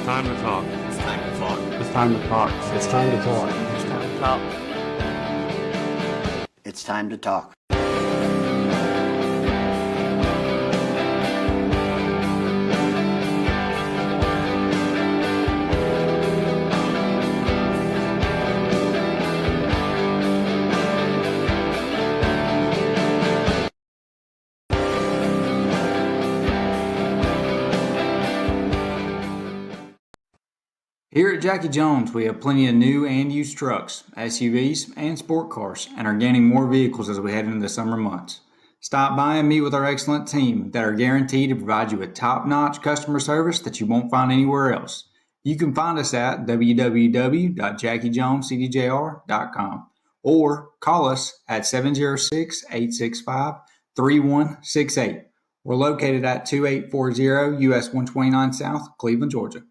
time to talk. It's time to talk. It's time to talk. It's time to talk. It's time to talk. It's time to talk. Here at Jacky Jones, we have plenty of new and used trucks, SUVs, and sport cars, and are gaining more vehicles as we head into the summer months. Stop by and meet with our excellent team that are guaranteed to provide you with top-notch customer service that you won't find anywhere else. You can find us at www.jackyjonescdjr.com or call us at 706-865-3168. We're located at 2840 US 129 South, Cleveland, Georgia.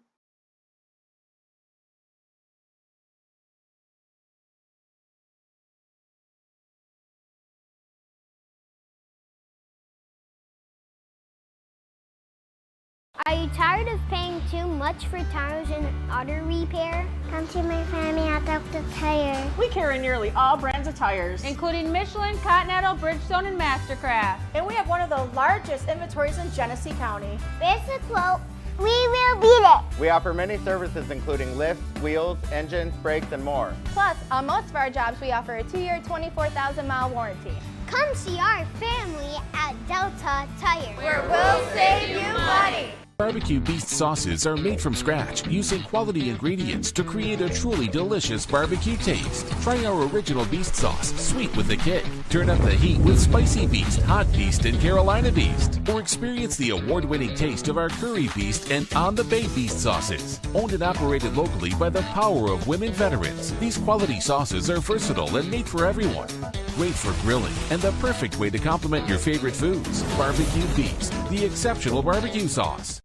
Are you tired of paying too much for tires and auto repair? Come to my family at Dr. Tire. We carry nearly all brands of tires, including Michelin, Continental, Bridgestone, and Mastercraft. and we have one of the largest inventories in Genesee County. Basic quote, we will beat it. We offer many services including lifts, wheels, engines, brakes, and more. Plus, on most of our jobs, we offer a 2-year, 24,000-mile warranty. Come see our family at Delta Tire. Where we'll save you money. Barbecue Beast sauces are made from scratch using quality ingredients to create a truly delicious barbecue taste. Try our original Beast sauce, sweet with a kick. Turn up the heat with Spicy Beast, Hot Beast, and Carolina Beast. Or experience the award-winning taste of our Curry Beast and On the Bay Beast sauces. Owned and operated locally by the power of women veterans, these quality sauces are versatile and made for everyone. Great for grilling and the perfect way to complement your favorite foods. Barbecue Beast, the exceptional barbecue sauce.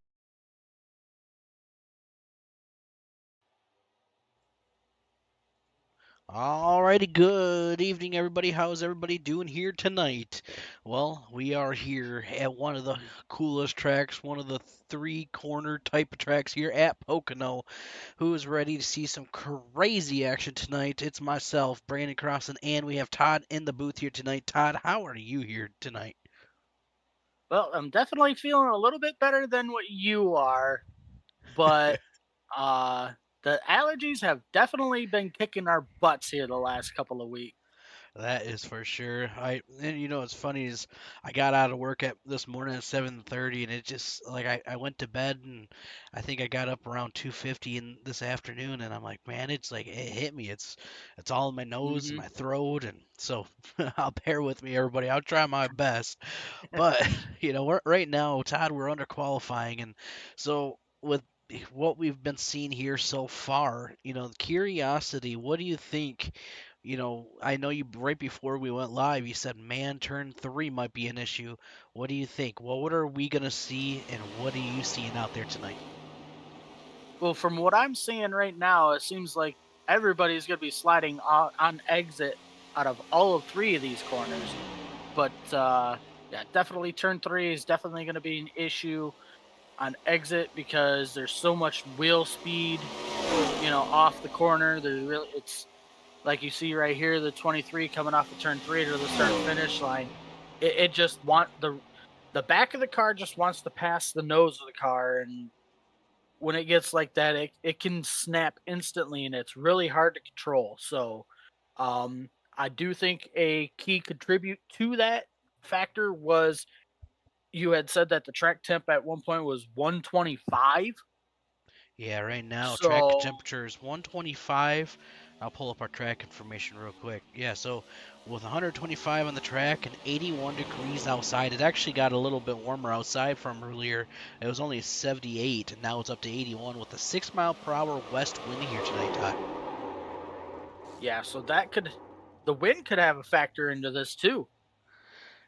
Alrighty, good evening, everybody. How's everybody doing here tonight? Well, we are here at one of the coolest tracks, one of the three-corner type of tracks here at Pocono. Who is ready to see some crazy action tonight? It's myself, Brandon Crossan, and we have Todd in the booth here tonight. Todd, how are you here tonight? Well, I'm definitely feeling a little bit better than what you are, but the allergies have definitely been kicking our butts here the last couple of weeks. That is for sure. And you know what's funny is I got out of work at this morning at 7:30, and it just like I went to bed, and I think I got up around 2:50 in this afternoon, and I'm like, man, it's like it hit me. It's all in my nose and my throat, and so I'll bear with me, everybody. I'll try my best. But right now, Todd, we're under qualifying, and so with what we've been seeing here so far, curiosity, what do you think? I know you right before we went live, you said man turn 3 might be an issue. What do you think? What are we going to see, and what are you seeing out there tonight? Well, from what I'm seeing right now, it seems like everybody's going to be sliding on exit out of all of 3 of these corners. But, yeah, definitely turn 3 is definitely going to be an issue on exit because there's so much wheel speed, off the corner. It's like you see right here, the 23 coming off the turn 3 to the start finish line. It just the back of the car just wants to pass the nose of the car, and when it gets like that, it can snap instantly, and it's really hard to control. So, I do think a key contribute to that factor was you had said that the track temp at one point was 125. Yeah, right now track temperature is 125. I'll pull up our track information real quick. Yeah, so with 125 on the track and 81 degrees outside, it actually got a little bit warmer outside from earlier. It was only 78, and now it's up to 81 with a 6-mile-per-hour west wind here tonight, Todd. Yeah, so the wind could have a factor into this too.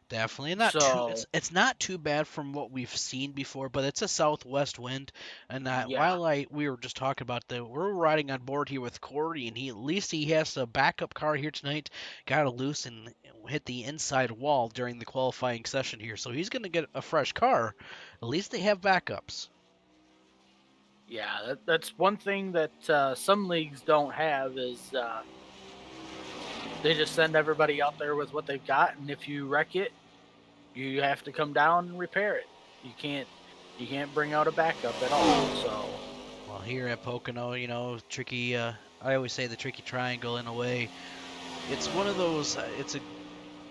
Definitely it's not too bad from what we've seen before, but it's a southwest wind. And we were just talking about we're riding on board here with Corey, and at least he has a backup car here tonight. Got a loose and hit the inside wall during the qualifying session here, so he's going to get a fresh car. At least they have backups. Yeah, that's one thing that some leagues don't have is they just send everybody out there with what they've got, and if you wreck it, you have to come down and repair it. You can't bring out a backup at all. So Well, here at Pocono, tricky. I always say the tricky triangle in a way. It's one of those. It's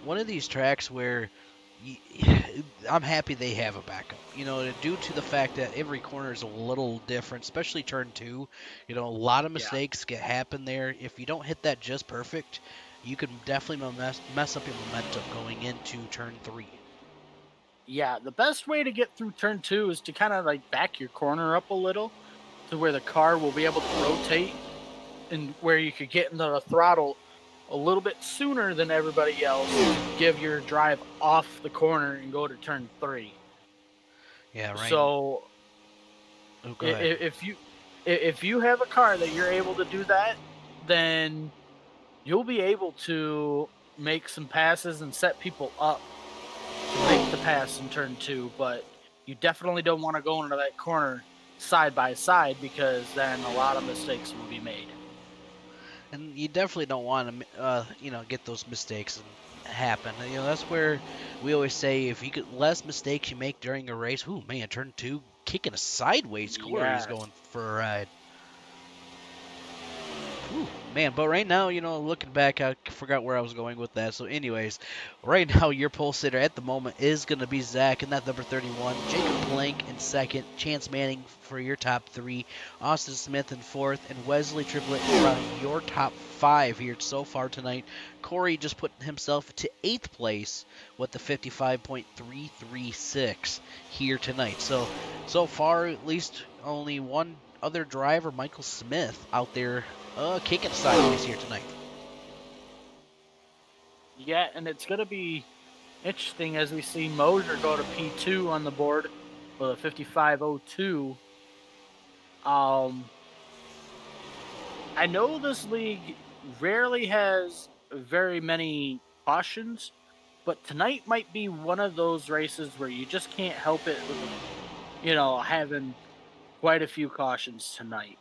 one of these tracks where y I'm happy they have a backup. Due to the fact that every corner is a little different, especially turn two. A lot of yeah, mistakes can happen there. If you don't hit that just perfect, you can definitely mess up your momentum going into turn three. yeah. The best way to get through turn two is to kind of like back your corner up a little to where the car will be able to rotate and where you could get into the throttle a little bit sooner than everybody else to give your drive off the corner and go to turn three. Yeah, right. So Oh, go ahead. if you have a car that you're able to do that, then you'll be able to make some passes and set people up to make the pass in turn two. But you definitely don't want to go into that corner side by side because then a lot of mistakes will be made. And you definitely don't want to, get those mistakes and happen. That's where we always say if you get less mistakes you make during a race, ooh man, turn two, kicking a sideways corner, he's Yes. going for a ride. Ooh, man, but right now, looking back, I forgot where I was going with that. So, anyways, right now, your pole sitter at the moment is going to be Zach in that number 31, Jacob Blank in second, Chance Manning for your top three, Austin Smith in fourth, and Wesley Triplett is running your top five here so far tonight. Corey just put himself to eighth place with the 55.336 here tonight. So far, at least only one other driver, Michael Smith, out there kicking sideways here tonight. Yeah, and it's going to be interesting as we see Mosier go to P2 on the board with a 55.02. I know this league rarely has very many cautions, but tonight might be one of those races where you just can't help it with, having quite a few cautions tonight.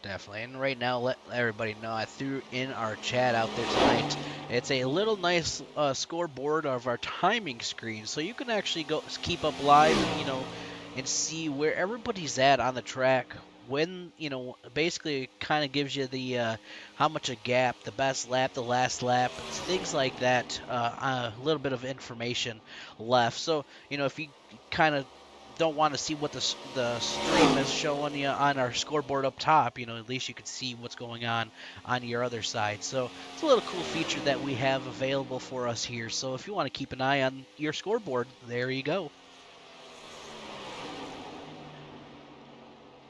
Definitely. And right now, let everybody know I threw in our chat out there tonight. It's a little nice scoreboard of our timing screen, so you can actually go keep up live, and see where everybody's at on the track. When basically, it kind of gives you the how much a gap, the best lap, the last lap, things like that. A little bit of information left. So if you kind of don't want to see what the stream is showing you on our scoreboard up top, at least you can see what's going on your other side. So it's a little cool feature that we have available for us here. So if you want to keep an eye on your scoreboard, there you go.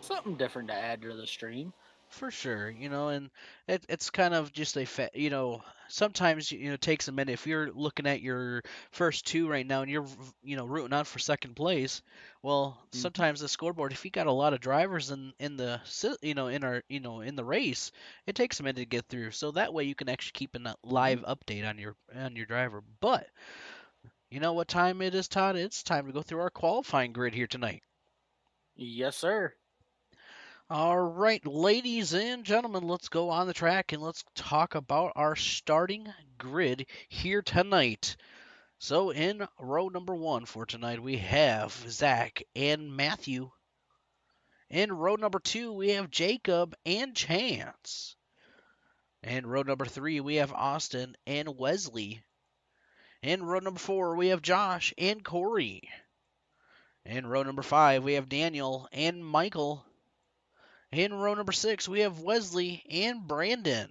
Something different to add to the stream. For sure, and it's kind of just sometimes, it takes a minute. If you're looking at your first two right now and you're, rooting out for second place, well, Mhm. sometimes the scoreboard, if you got a lot of drivers in the, in the race, it takes a minute to get through. So that way you can actually keep a live update on your driver. But you know what time it is, Todd? It's time to go through our qualifying grid here tonight. Yes, sir. All right, ladies and gentlemen, let's go on the track and let's talk about our starting grid here tonight. So, in row number one for tonight, we have Zach and Matthew. In row number two, we have Jacob and Chance. In row number three, we have Austin and Wesley. In row number four, we have Josh and Corey. In row number five, we have Daniel and Michael. In row number six, we have Wesley and Brandon.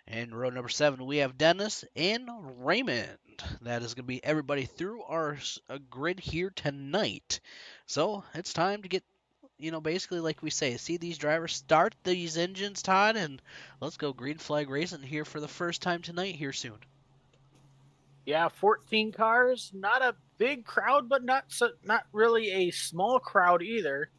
In row number seven, we have Dennis and Raymond. That is going to be everybody through our grid here tonight. So it's time to get, basically like we say, see these drivers start these engines, Todd, and let's go green flag racing here for the first time tonight here soon. Yeah, 14 cars, not a big crowd, but not really a small crowd either.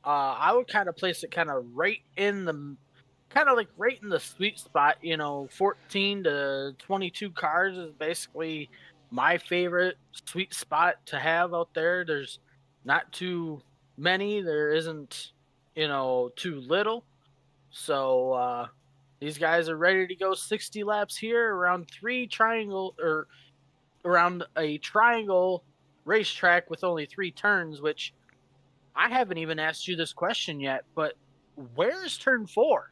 I would kind of place it right in the sweet spot. 14 to 22 cars is basically my favorite sweet spot to have out there. There's not too many. There isn't too little. So these guys are ready to go 60 laps here around around a triangle racetrack with only 3 turns, which I haven't even asked you this question yet, but where's turn 4?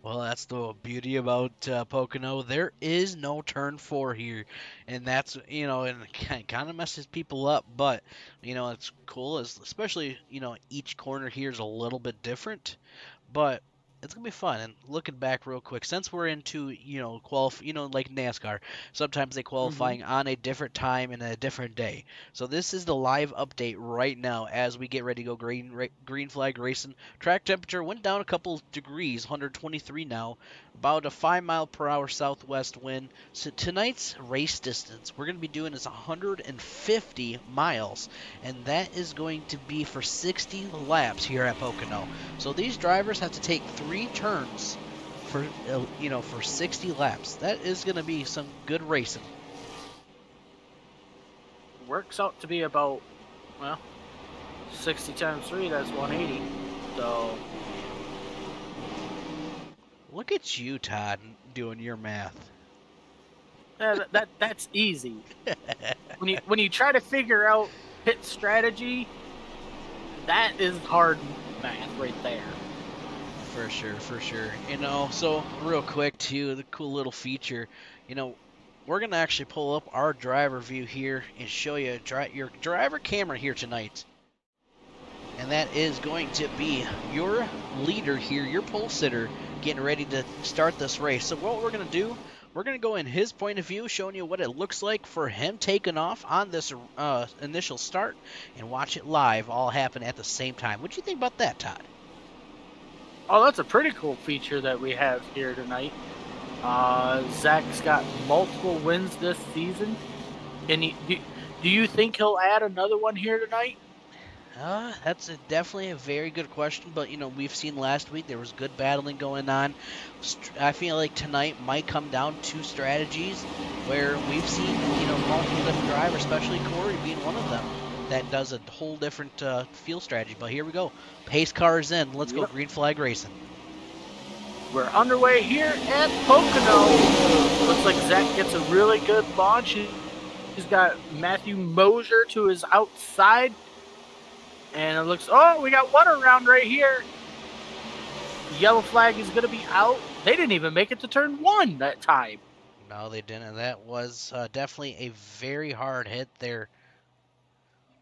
Well, that's the beauty about Pocono. There is no turn 4 here, and that's and it kind of messes people up. But it's cool, especially each corner here is a little bit different, but it's gonna be fun. And looking back real quick, since we're into like NASCAR, sometimes they qualifying on a different time and a different day. So this is the live update right now as we get ready to go green flag racing. Track temperature went down a couple degrees, 123 now, about a 5 mile per hour southwest wind. So tonight's race distance we're gonna be doing is 150 miles, and that is going to be for 60 laps here at Pocono. So these drivers have to take 3 turns for 60 laps. That is going to be some good racing. Works out to be about 60 times 3, that's 180. So look at you, Todd, doing your math. yeah, that's easy. when you try to figure out pit strategy, that is hard math right there. For sure. So real quick too, the cool little feature, we're gonna actually pull up our driver view here and show you your driver camera here tonight. And that is going to be your leader here, your pole sitter, getting ready to start this race. So what we're gonna do, we're going to go in his point of view, showing you what it looks like for him taking off on this initial start, and watch it live all happen at the same time. What do you think about that, Todd? Oh, that's a pretty cool feature that we have here tonight. Zach's got multiple wins this season. And do you think he'll add another one here tonight? That's definitely a very good question, but we've seen last week there was good battling going on. I feel like tonight might come down to strategies where we've seen multiple different drivers, especially Corey being one of them, that does a whole different field strategy. But here we go, pace cars in. Let's go green flag racing. We're underway here at Pocono. Looks like Zach gets a really good launch. He's got Matthew Mosier to his outside. And it looks, we got one around right here. The yellow flag is going to be out. They didn't even make it to turn 1 that time. No, they didn't. That was definitely a very hard hit there.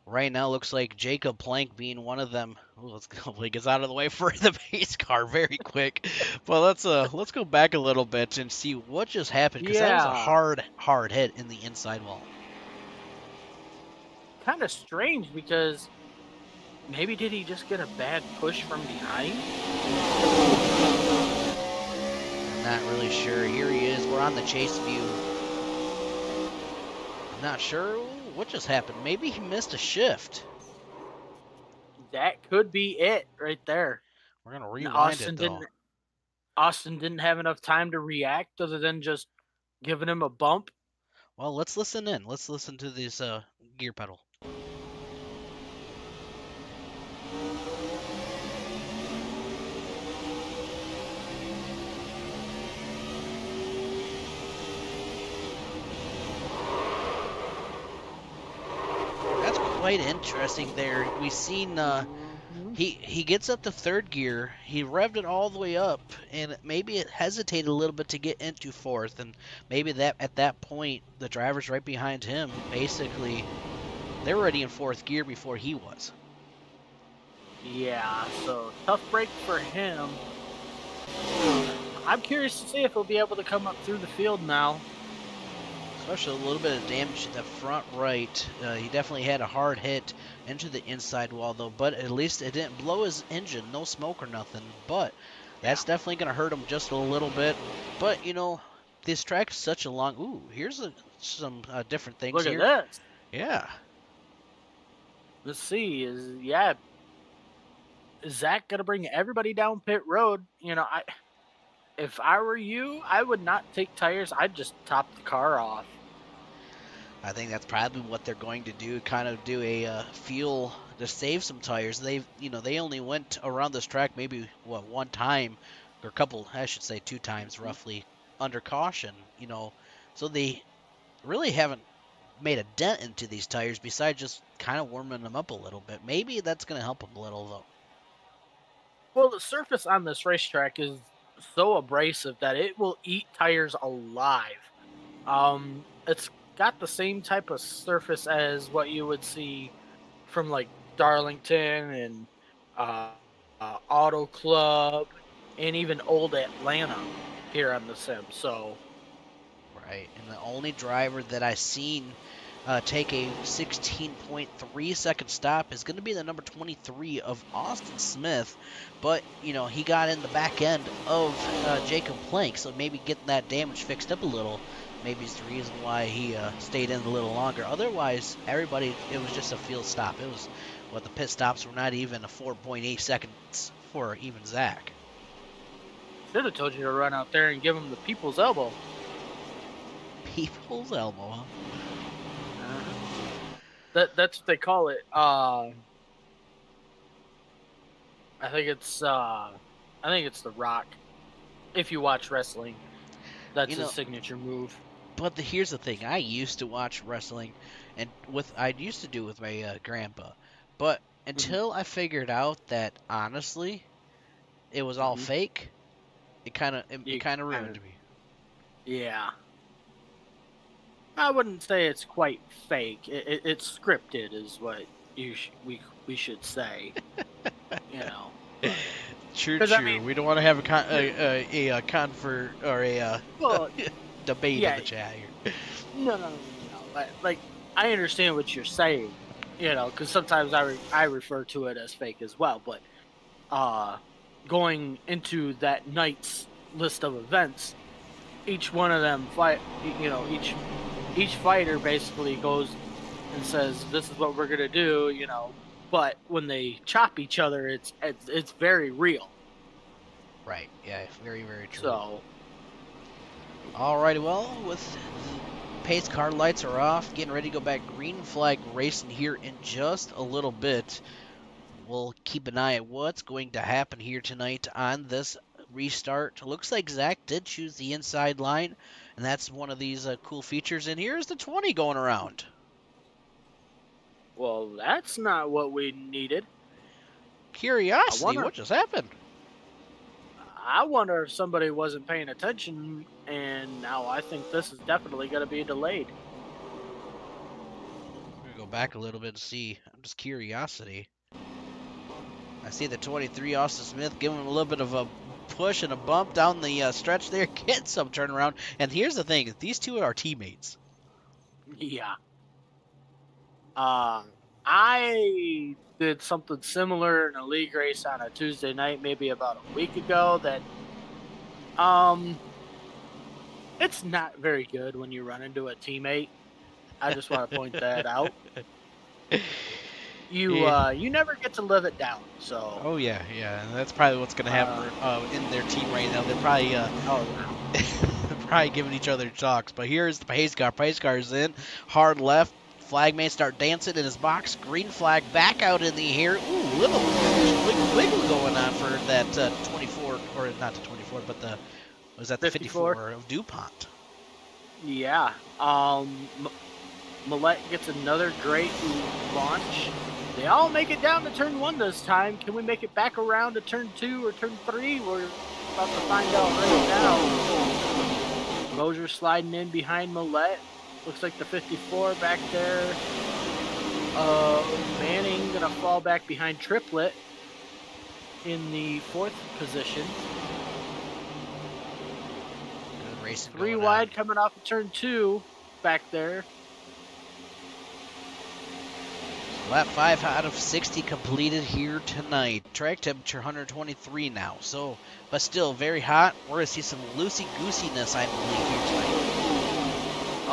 Right now, looks like Jacob Plank being one of them. Ooh, let's go. He gets out of the way for the pace car very quick. But let's go back a little bit and see what just happened, because that was a hard hit in the inside wall. Kind of strange, because maybe did he just get a bad push from behind? I'm not really sure. Here he is. We're on the chase view. I'm not sure what just happened. Maybe he missed a shift. That could be it right there. We're going to rewind it, though. Austin didn't have enough time to react other than just giving him a bump. Well, let's listen in. Let's listen to this gear pedal. Quite interesting there. We've seen he gets up to third gear, he revved it all the way up, and maybe it hesitated a little bit to get into fourth, and maybe that at that point the drivers right behind him, basically they were already in fourth gear before he was. Yeah, so tough break for him. I'm curious to see if he'll be able to come up through the field now. Especially a little bit of damage to the front right. He definitely had a hard hit into the inside wall, though, but at least it didn't blow his engine. No smoke or nothing, but that's definitely going to hurt him just a little bit. But, this track is such a long... Ooh, here's some different things Look here. Look at this. Yeah. Let's see. Is Zach going to bring everybody down pit road? If I were you, I would not take tires. I'd just top the car off. I think that's probably what they're going to do, kind of do a fuel to save some tires. They only went around this track maybe one time, or I should say 2 times roughly, under caution. So they really haven't made a dent into these tires besides just kind of warming them up a little bit. Maybe that's going to help them a little though. Well, the surface on this racetrack is so abrasive that it will eat tires alive. It's got the same type of surface as what you would see from like Darlington and Auto Club and even Old Atlanta here on the sim. So, right, and the only driver that I seen take a 16.3 second stop is going to be the number 23 of Austin Smith, but he got in the back end of Jacob Plank, so maybe getting that damage fixed up a little maybe is the reason why he stayed in a little longer. Otherwise, everybody, it was just a field stop. It was the pit stops were not even a 4.8 seconds for even Zach. should have told you to run out there and give him the people's elbow. People's elbow, huh? That's what they call it. I think it's The Rock. If you watch wrestling, that's his signature move. But here's the thing: I used to watch wrestling, and I used to do it with my grandpa. But until I figured out that honestly, it was all fake, it kind of ruined me. Yeah. I wouldn't say it's quite fake. It's scripted, is what we should say. True. I mean, we don't want to have a debate in the chat here. No. Like, I understand what you're saying, because sometimes I refer to it as fake as well. But going into that night's list of events, each one of them each fighter basically goes and says, "This is what we're gonna do," But when they chop each other, it's very real. Right. Yeah. Very, very true. So. Alrighty. Well, with pace car lights are off, getting ready to go back green flag racing here in just a little bit. We'll keep an eye at what's going to happen here tonight on this restart. Looks like Zach did choose the inside line, and that's one of these cool features. And here's the 20 going around. Well, that's not what we needed. Curiosity, what just happened? I wonder if somebody wasn't paying attention, and now I think this is definitely going to be delayed. I'm going to go back a little bit and see. I'm just curiosity. I see the 23, Austin Smith, giving him a little bit of a push and a bump down the stretch there, get some turnaround. And here's the thing, these two are teammates. Yeah. I did something similar in a league race on a Tuesday night, maybe about a week ago, that it's not very good when you run into a teammate. I just want to point that out. You never get to live it down. So. Oh yeah, and that's probably what's gonna happen in their team right now. They're probably probably giving each other talks. But here's the pace car. Pace car's in hard left. Flag may start dancing in his box. Green flag back out in the air. Ooh, little wiggle going on for that 24, or not the 24, but was that the 54 of DuPont? Yeah. Millette gets another great launch. They all make it down to turn 1 this time. Can we make it back around to turn 2 or turn 3? We're about to find out right now. Mosier sliding in behind Millette. Looks like the 54 back there. Manning gonna fall back behind Triplet in the 4th position. Good racing. 3 wide on. Coming off of turn 2 back there. Lap 5 out of 60 completed here tonight. Track temperature 123 now. So, but still very hot. We're gonna see some loosey-goosiness, I believe, here tonight.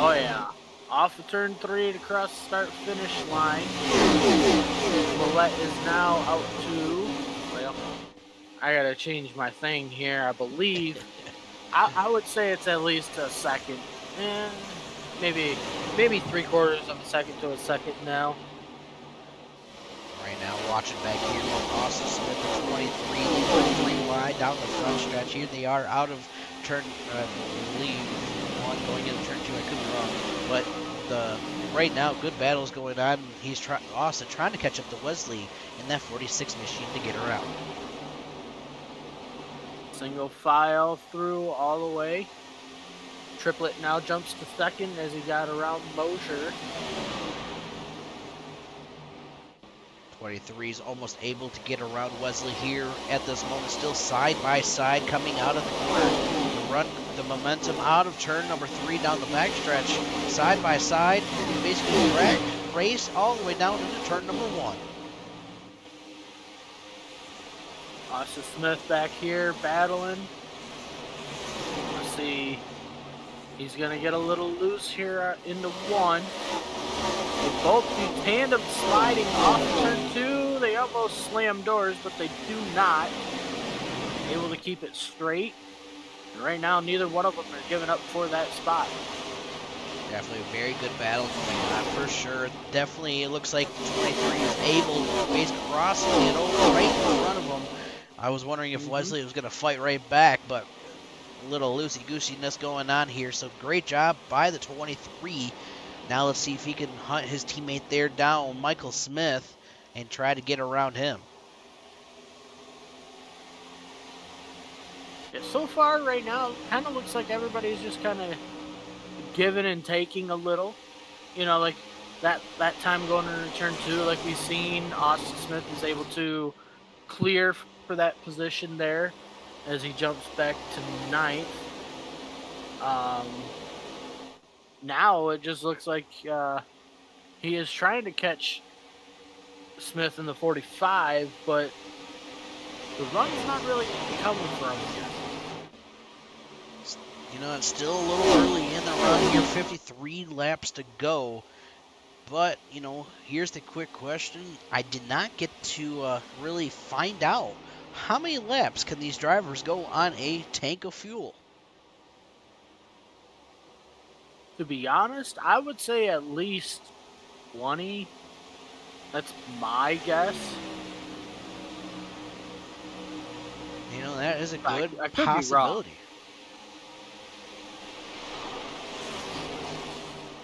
Oh yeah, off of turn 3 to cross the start-finish line. Millette is now out to, well, I gotta change my thing here. I believe, I would say it's at least a second, maybe 3/4 of a second to a second now. Right now, watching back here with Austin Smith at 23, 3 wide down the front stretch. Here they are out of turn, I believe, 1 going into turn 2. I could be wrong, but right now, good battles going on. He's Austin trying to catch up to Wesley in that 46 machine to get around. Single file through all the way. Triplet now jumps to second as he got around Mosher. 23 is almost able to get around Wesley here at this moment, still side by side coming out of the corner. The momentum out of turn number 3 down the backstretch, side by side, basically race all the way down into turn number 1. Austin Smith back here battling. Let's see. He's going to get a little loose here into 1. They both do tandem sliding off turn 2. They almost slam doors, but they do not. Able to keep it straight. And right now, neither one of them are giving up for that spot. Definitely a very good battle going on for sure. Definitely, it looks like 23 is able to base crossing it over right in front of him. I was wondering if Wesley was going to fight right back, but a little loosey-goosiness going on here. So great job by the 23. Now let's see if he can hunt his teammate there down, Michael Smith, and try to get around him. Yeah, so far right now, kind of looks like everybody's just kind of giving and taking a little. You know, like that time going into turn 2, like we've seen, Austin Smith is able to clear for that position there as he jumps back to 9th. Now it just looks like he is trying to catch Smith in the 45, but the run's not really coming from him. You know, it's still a little early in the run here, 53 laps to go. But, you know, here's the quick question. I did not get to really find out how many laps can these drivers go on a tank of fuel. To be honest, I would say at least 20. That's my guess. You know, that is a good I could possibility. Be wrong.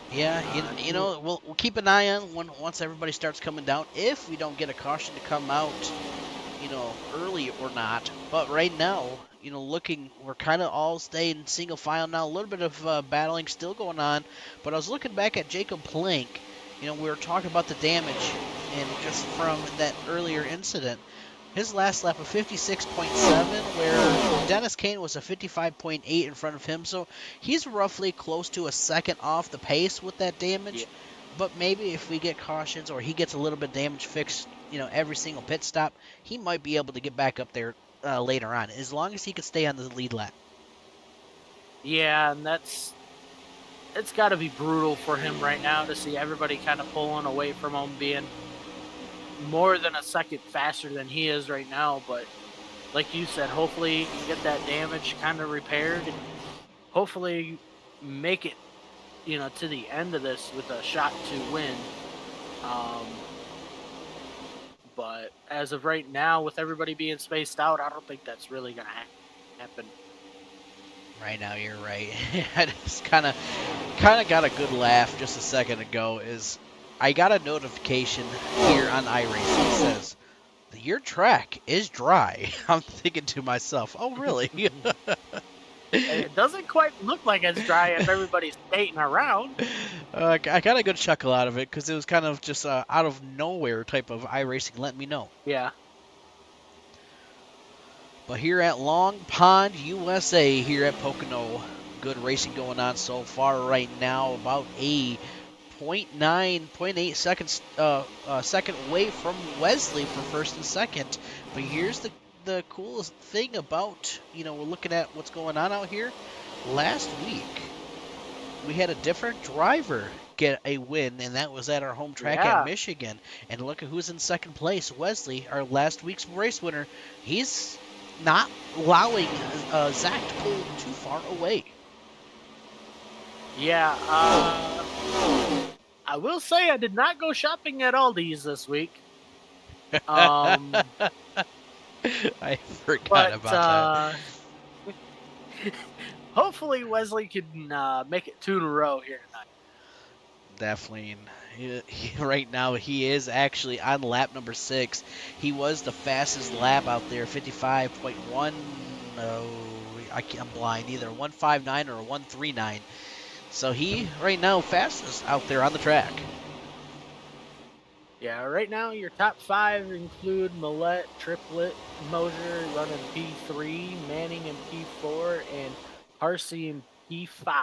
Yeah, you know, we'll keep an eye on once everybody starts coming down. If we don't get a caution to come out, you know, early or not. But right now, you know, we're kind of all staying single file now. A little bit of battling still going on. But I was looking back at Jacob Plank. You know, we were talking about the damage, and just from that earlier incident, his last lap of 56.7, where Dennis Kane was a 55.8 in front of him. So he's roughly close to a second off the pace with that damage. Yeah. But maybe if we get cautions or he gets a little bit damage fixed, you know, every single pit stop, he might be able to get back up there later on, as long as he can stay on the lead lap. Yeah, and it's got to be brutal for him right now to see everybody kind of pulling away from him, being more than a second faster than he is right now. But like you said, hopefully he can get that damage kind of repaired and hopefully make it, you know, to the end of this with a shot to win. But as of right now, with everybody being spaced out, I don't think that's really going to happen. Right now, you're right. I just kind of got a good laugh just a second ago. I got a notification here on iRacing that says, your track is dry. I'm thinking to myself, oh, really? It doesn't quite look like it's dry if everybody's skating around. I got a good chuckle out of it because it was kind of just out of nowhere type of iRacing let me know. Yeah. But here at Long Pond, USA, here at Pocono, good racing going on so far right now. About a 0.8 seconds second away from Wesley for first and second. But here's the coolest thing about, you know, we're looking at what's going on out here. Last week, we had a different driver get a win, and that was at our home track at Michigan. And look at who's in second place. Wesley, our last week's race winner, he's not allowing Zach to pull too far away. Yeah, I will say I did not go shopping at Aldi's this week. I forgot about that. Hopefully Wesley can make it 2 in a row here tonight. Definitely. Right now, he is actually on lap number 6. He was the fastest lap out there, 55.1. No, I'm blind. Either 159 or 139. So he, right now, fastest out there on the track. Yeah, right now your top 5 include Millette, Triplet, Mosier running P3, Manning in P4, and Harsey in P5.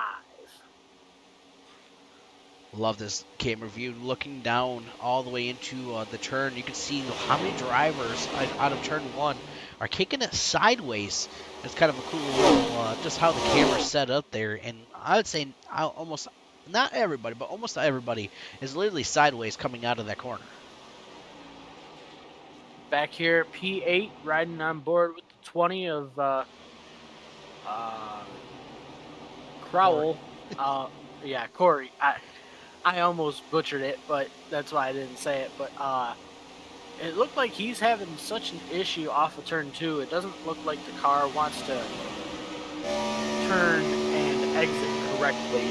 Love this camera view. Looking down all the way into the turn, you can see how many drivers out of turn 1 are kicking it sideways. It's kind of a cool little, just how the camera's set up there. And I would say almost, not everybody, but almost everybody is literally sideways coming out of that corner. Back here at P8, riding on board with the 20 of Crowell. Yeah, Corey. I almost butchered it, but that's why I didn't say it. But it looked like he's having such an issue off of turn 2. It doesn't look like the car wants to turn and exit correctly.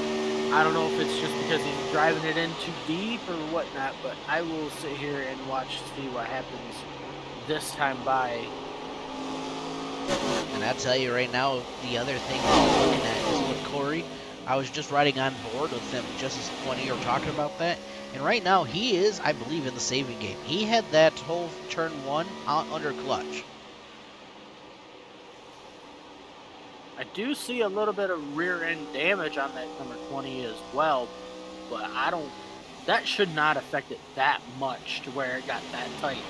I don't know if it's just because he's driving it in too deep or whatnot, but I will sit here and watch to see what happens this time by. And I tell you right now, the other thing that I'm looking at is with Corey. I was just riding on board with him just when you were talking about that. And right now, he is, I believe, in the saving game. He had that whole turn 1 out under clutch. I do see a little bit of rear end damage on that number 20 as well, but that should not affect it that much to where it got that tight.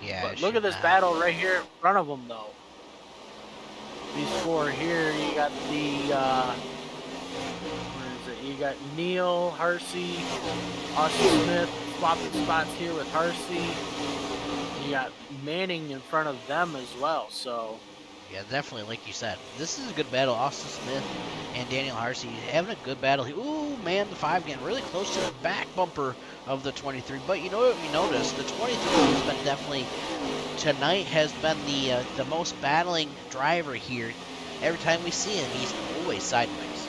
Yeah. But look at this battle right here in front of them, though. These 4 here, you got the, where is it? You got Neil, Harsey, Austin Smith swapping spots here with Harsey. You got Manning in front of them as well, so. Yeah, definitely, like you said. This is a good battle. Austin Smith and Daniel Harsey having a good battle. Ooh, man, the 5 getting really close to the back bumper of the 23. But you know what we noticed? The 23 has been definitely, tonight has been the most battling driver here. Every time we see him, he's always sideways.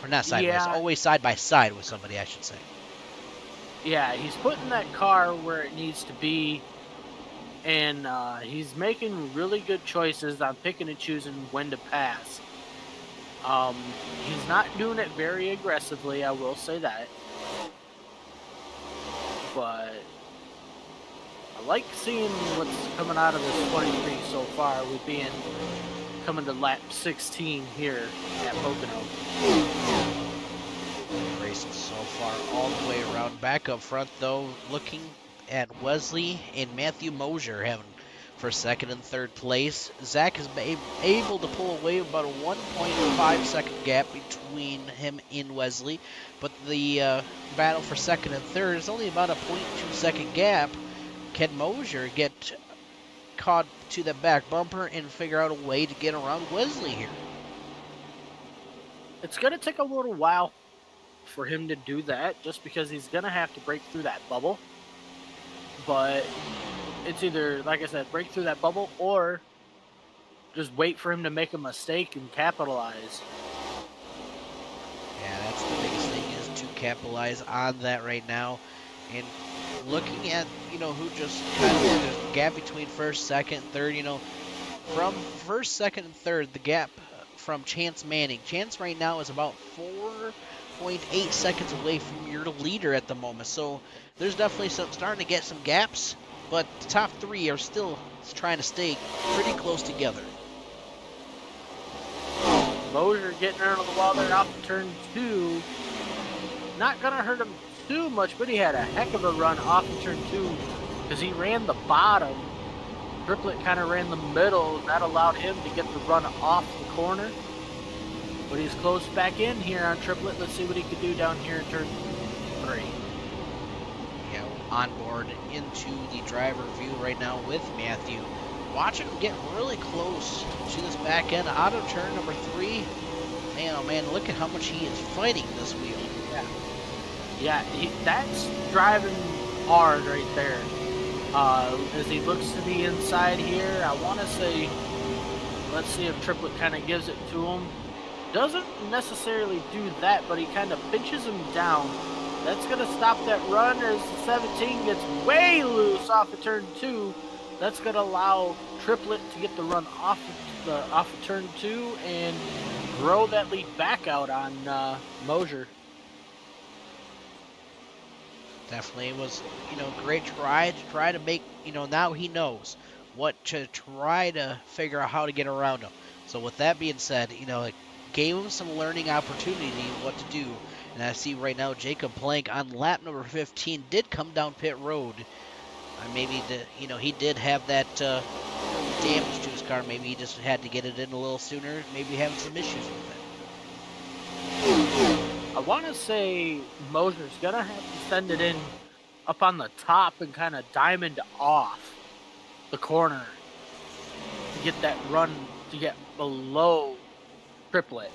Or not sideways, Yeah. always side by side with somebody, I should say. Yeah, he's putting that car where it needs to be. And he's making really good choices on picking and choosing when to pass. He's not doing it very aggressively, I will say that. But I like seeing what's coming out of this 23 so far, with coming to lap 16 here at Pocono. Racing so far all the way around. Back up front, though, looking at Wesley and Matthew Mosier having for 2nd and 3rd place. Zach has been able to pull away about a 1.5 second gap between him and Wesley, but the battle for 2nd and 3rd is only about a 0.2 second gap. Can Mosier get caught to the back bumper and figure out a way to get around Wesley here? It's going to take a little while for him to do that, just because he's going to have to break through that bubble. But it's either, like I said, break through that bubble or just wait for him to make a mistake and capitalize. Yeah, that's the biggest thing, is to capitalize on that right now. And looking at, who just kind of the gap between 1st, 2nd, 3rd, from 1st, 2nd, and 3rd, the gap from Chance Manning. Chance right now is about 4.8 seconds away from your leader at the moment. So there's definitely starting to get some gaps, but the top 3 are still trying to stay pretty close together. Mosier getting out of the wall there off of turn 2. Not going to hurt him too much, but he had a heck of a run off of turn 2 because he ran the bottom. Triplet kind of ran the middle, and that allowed him to get the run off the corner. But he's close back in here on Triplet. Let's see what he could do down here in turn 3. Yeah, on board into the driver view right now with Matthew. Watching him get really close to this back end out of turn number 3. Man, oh man, look at how much he is fighting this wheel. Yeah, that's driving hard right there. As he looks to the inside here, I want to say, let's see if Triplet kind of gives it to him. Doesn't necessarily do that, but he kind of pinches him down. That's going to stop that run as the 17 gets way loose off of turn 2. That's going to allow Triplet to get the run off of turn 2 and grow that lead back out on Mosier. Definitely was, great try to make, now he knows what to try to figure out how to get around him. So with that being said, it gave him some learning opportunity what to do. And I see right now Jacob Plank on lap number 15 did come down pit road. Maybe he did have that damage to his car. Maybe he just had to get it in a little sooner. Maybe having some issues with it. I want to say Mosier's going to have to send it in up on the top and kind of diamond off the corner to get that run to get below Triplet.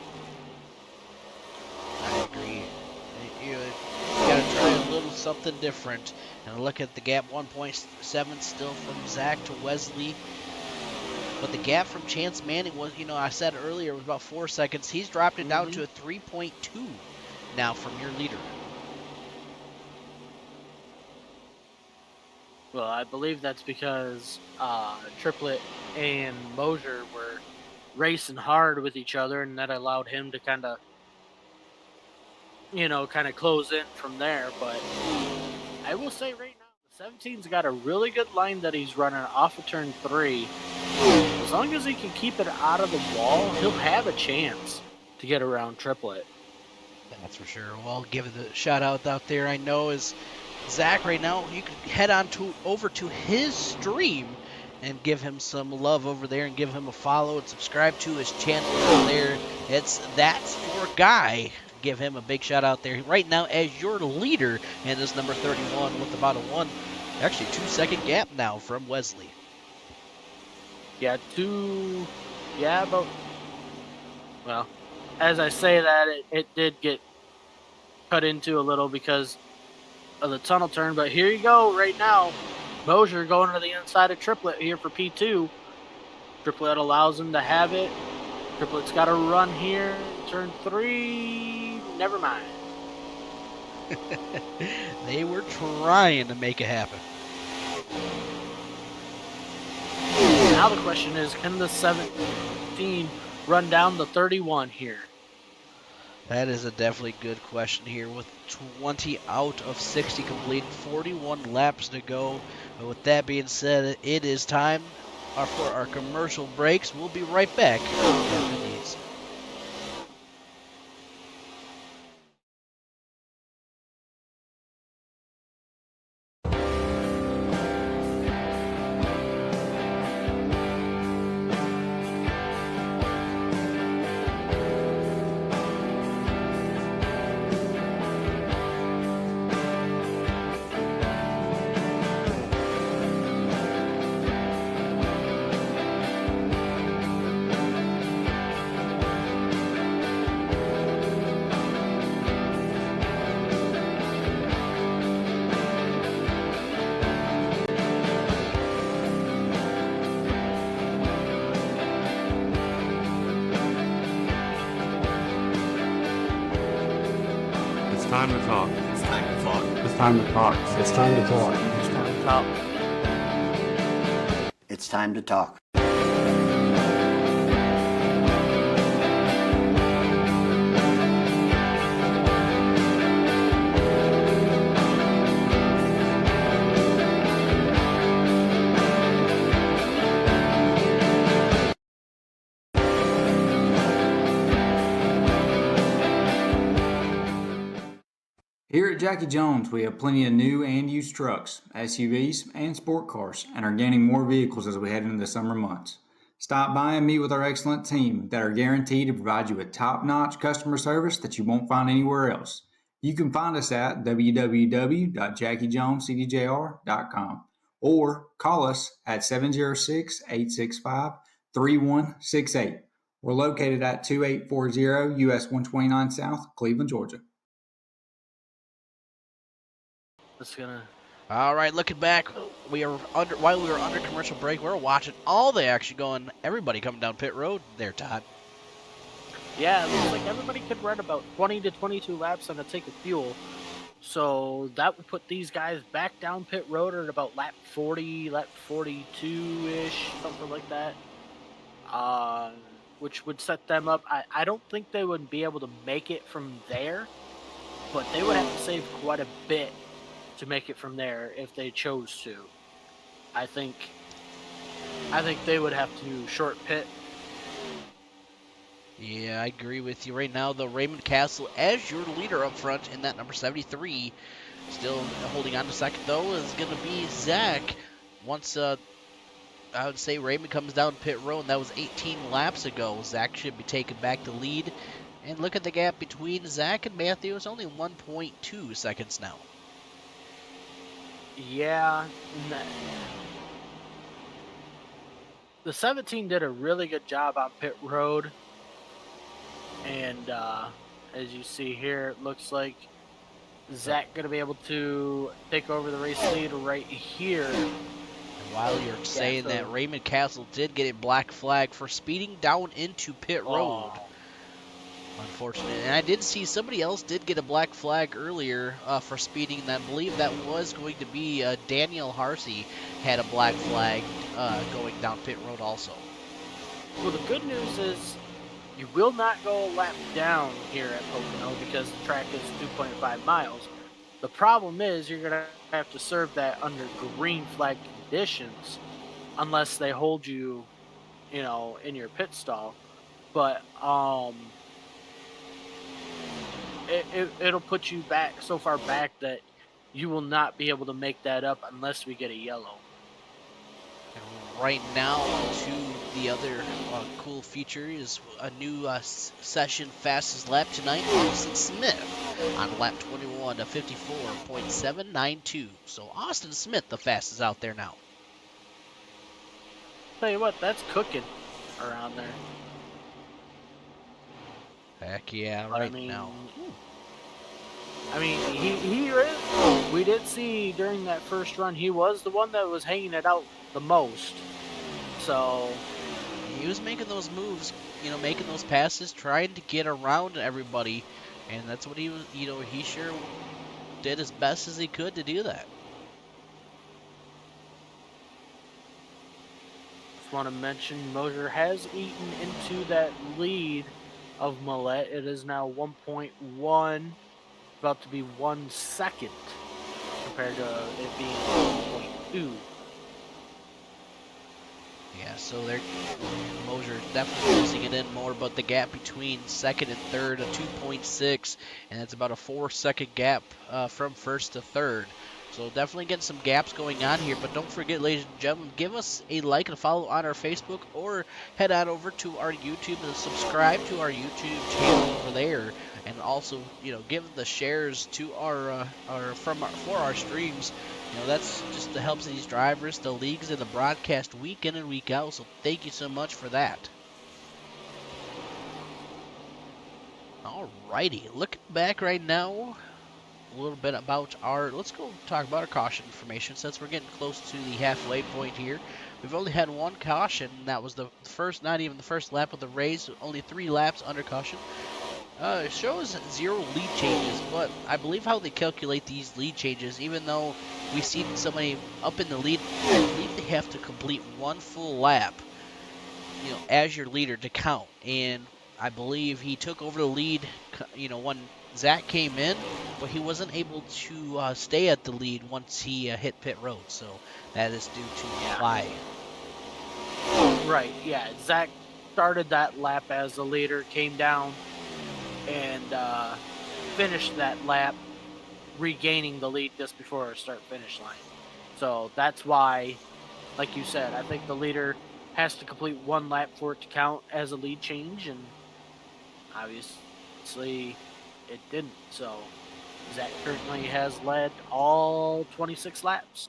I agree. You got to try a little something different. And look at the gap, 1.7 still from Zach to Wesley. But the gap from Chance Manning was, I said earlier, was about 4 seconds. He's dropped it down to a 3.2 now from your leader. Well, I believe that's because Triplet and Mosier were racing hard with each other, and that allowed him to kind of close in from there. But I will say right now, the 17's got a really good line that he's running off of turn 3. As long as he can keep it out of the wall, he'll have a chance to get around Triplet. That's for sure. Well, I'll give it a shout out there. I know is Zach right now. You can head on over to his stream and give him some love over there and give him a follow and subscribe to his channel over there. That's for Guy. Give him a big shout out there right now as your leader, and is number 31 with about a 2-second gap now from Wesley. Yeah, well, as I say that, it did get cut into a little because of the tunnel turn, but here you go right now. Mosier going to the inside of Triplet here for P2. Triplet allows him to have it. Triplet's got a run here. Turn 3, never mind. They were trying to make it happen. Now the question is, can the 17 run down the 31 here? That is a definitely good question here with 20 out of 60 complete, 41 laps to go. But with that being said, it is time for our commercial breaks. We'll be right back after these. time to talk. It's time to talk. It's time to talk. It's time to talk. It's time to talk. It's time to talk. Here at Jacky Jones, we have plenty of new and used trucks, SUVs, and sport cars, and are gaining more vehicles as we head into the summer months. Stop by and meet with our excellent team that are guaranteed to provide you with top-notch customer service that you won't find anywhere else. You can find us at www.jackyjonescdjr.com or call us at 706-865-3168. We're located at 2840 US 129 South, Cleveland, Georgia. Just gonna All right, looking back, while we were under commercial break, we were watching all the action going. Everybody coming down pit road there, Todd. Yeah, it looks like everybody could run about 20 to 22 laps on a tank of fuel. So that would put these guys back down pit road at about lap 40, lap 42-ish, something like that. Which would set them up. I don't think they would be able to make it from there, but they would have to save quite a bit to make it from there if they chose to. I think they would have to short pit. Yeah, I agree with you. Right now, the Raymond Castle as your leader up front in that number 73. Still holding on to second, though, is going to be Zach. Once, I would say Raymond comes down pit road, and that was 18 laps ago. Zach should be taking back the lead. And look at the gap between Zach and Matthew. It's only 1.2 seconds now. Yeah. The 17 did a really good job on pit road. And as you see here, it looks like Zach going to be able to take over the race lead right here. And while you're saying that, Raymond Castle did get a black flag for speeding down into pit road. Unfortunately. And I did see somebody else did get a black flag earlier for speeding, and I believe that was going to be Daniel Harsey had a black flag going down pit road also. Well, the good news is you will not go a lap down here at Pocono because the track is 2.5 miles. The problem is you're going to have to serve that under green flag conditions unless they hold you, in your pit stall. But it'll put you back so far back that you will not be able to make that up unless we get a yellow. And right now, to the other cool feature is a new session fastest lap tonight. Austin Smith on lap 21 to 54.792. So Austin Smith, the fastest out there now. Tell you what, that's cooking around there. Heck yeah, But now. I mean, he is. We did see during that first run, he was the one that was hanging it out the most. So he was making those moves, making those passes, trying to get around everybody, and that's what he was. He sure did as best as he could to do that. Just want to mention Mosier has eaten into that lead of Millette. It is now 1.1, about to be 1 second compared to it being 1.2. Yeah, so Mosier definitely losing it in more, but the gap between second and third, a 2.6, and it's about a 4-second gap from first to third. So definitely getting some gaps going on here, but don't forget, ladies and gentlemen, give us a like and follow on our Facebook, or head on over to our YouTube and subscribe to our YouTube channel over there, and also, give the shares to for our streams. That's just the helps of these drivers, the leagues, and the broadcast week in and week out. So thank you so much for that. Alrighty, looking back right now, a little bit about let's go talk about our caution information since we're getting close to the halfway point here. We've only had one caution, and that was the first, not even the first lap of the race, only 3 laps under caution. It shows 0 lead changes, but I believe how they calculate these lead changes, even though we see somebody up in the lead, I believe they have to complete 1 full lap, as your leader to count. And I believe he took over the lead, when Zach came in, but he wasn't able to stay at the lead once he hit pit road. So that is due to flag. Right, yeah. Zach started that lap as the leader, came down, and finished that lap, regaining the lead just before our start-finish line. So that's why, like you said, I think the leader has to complete 1 lap for it to count as a lead change, and obviously it didn't. So Zach currently has led all 26 laps.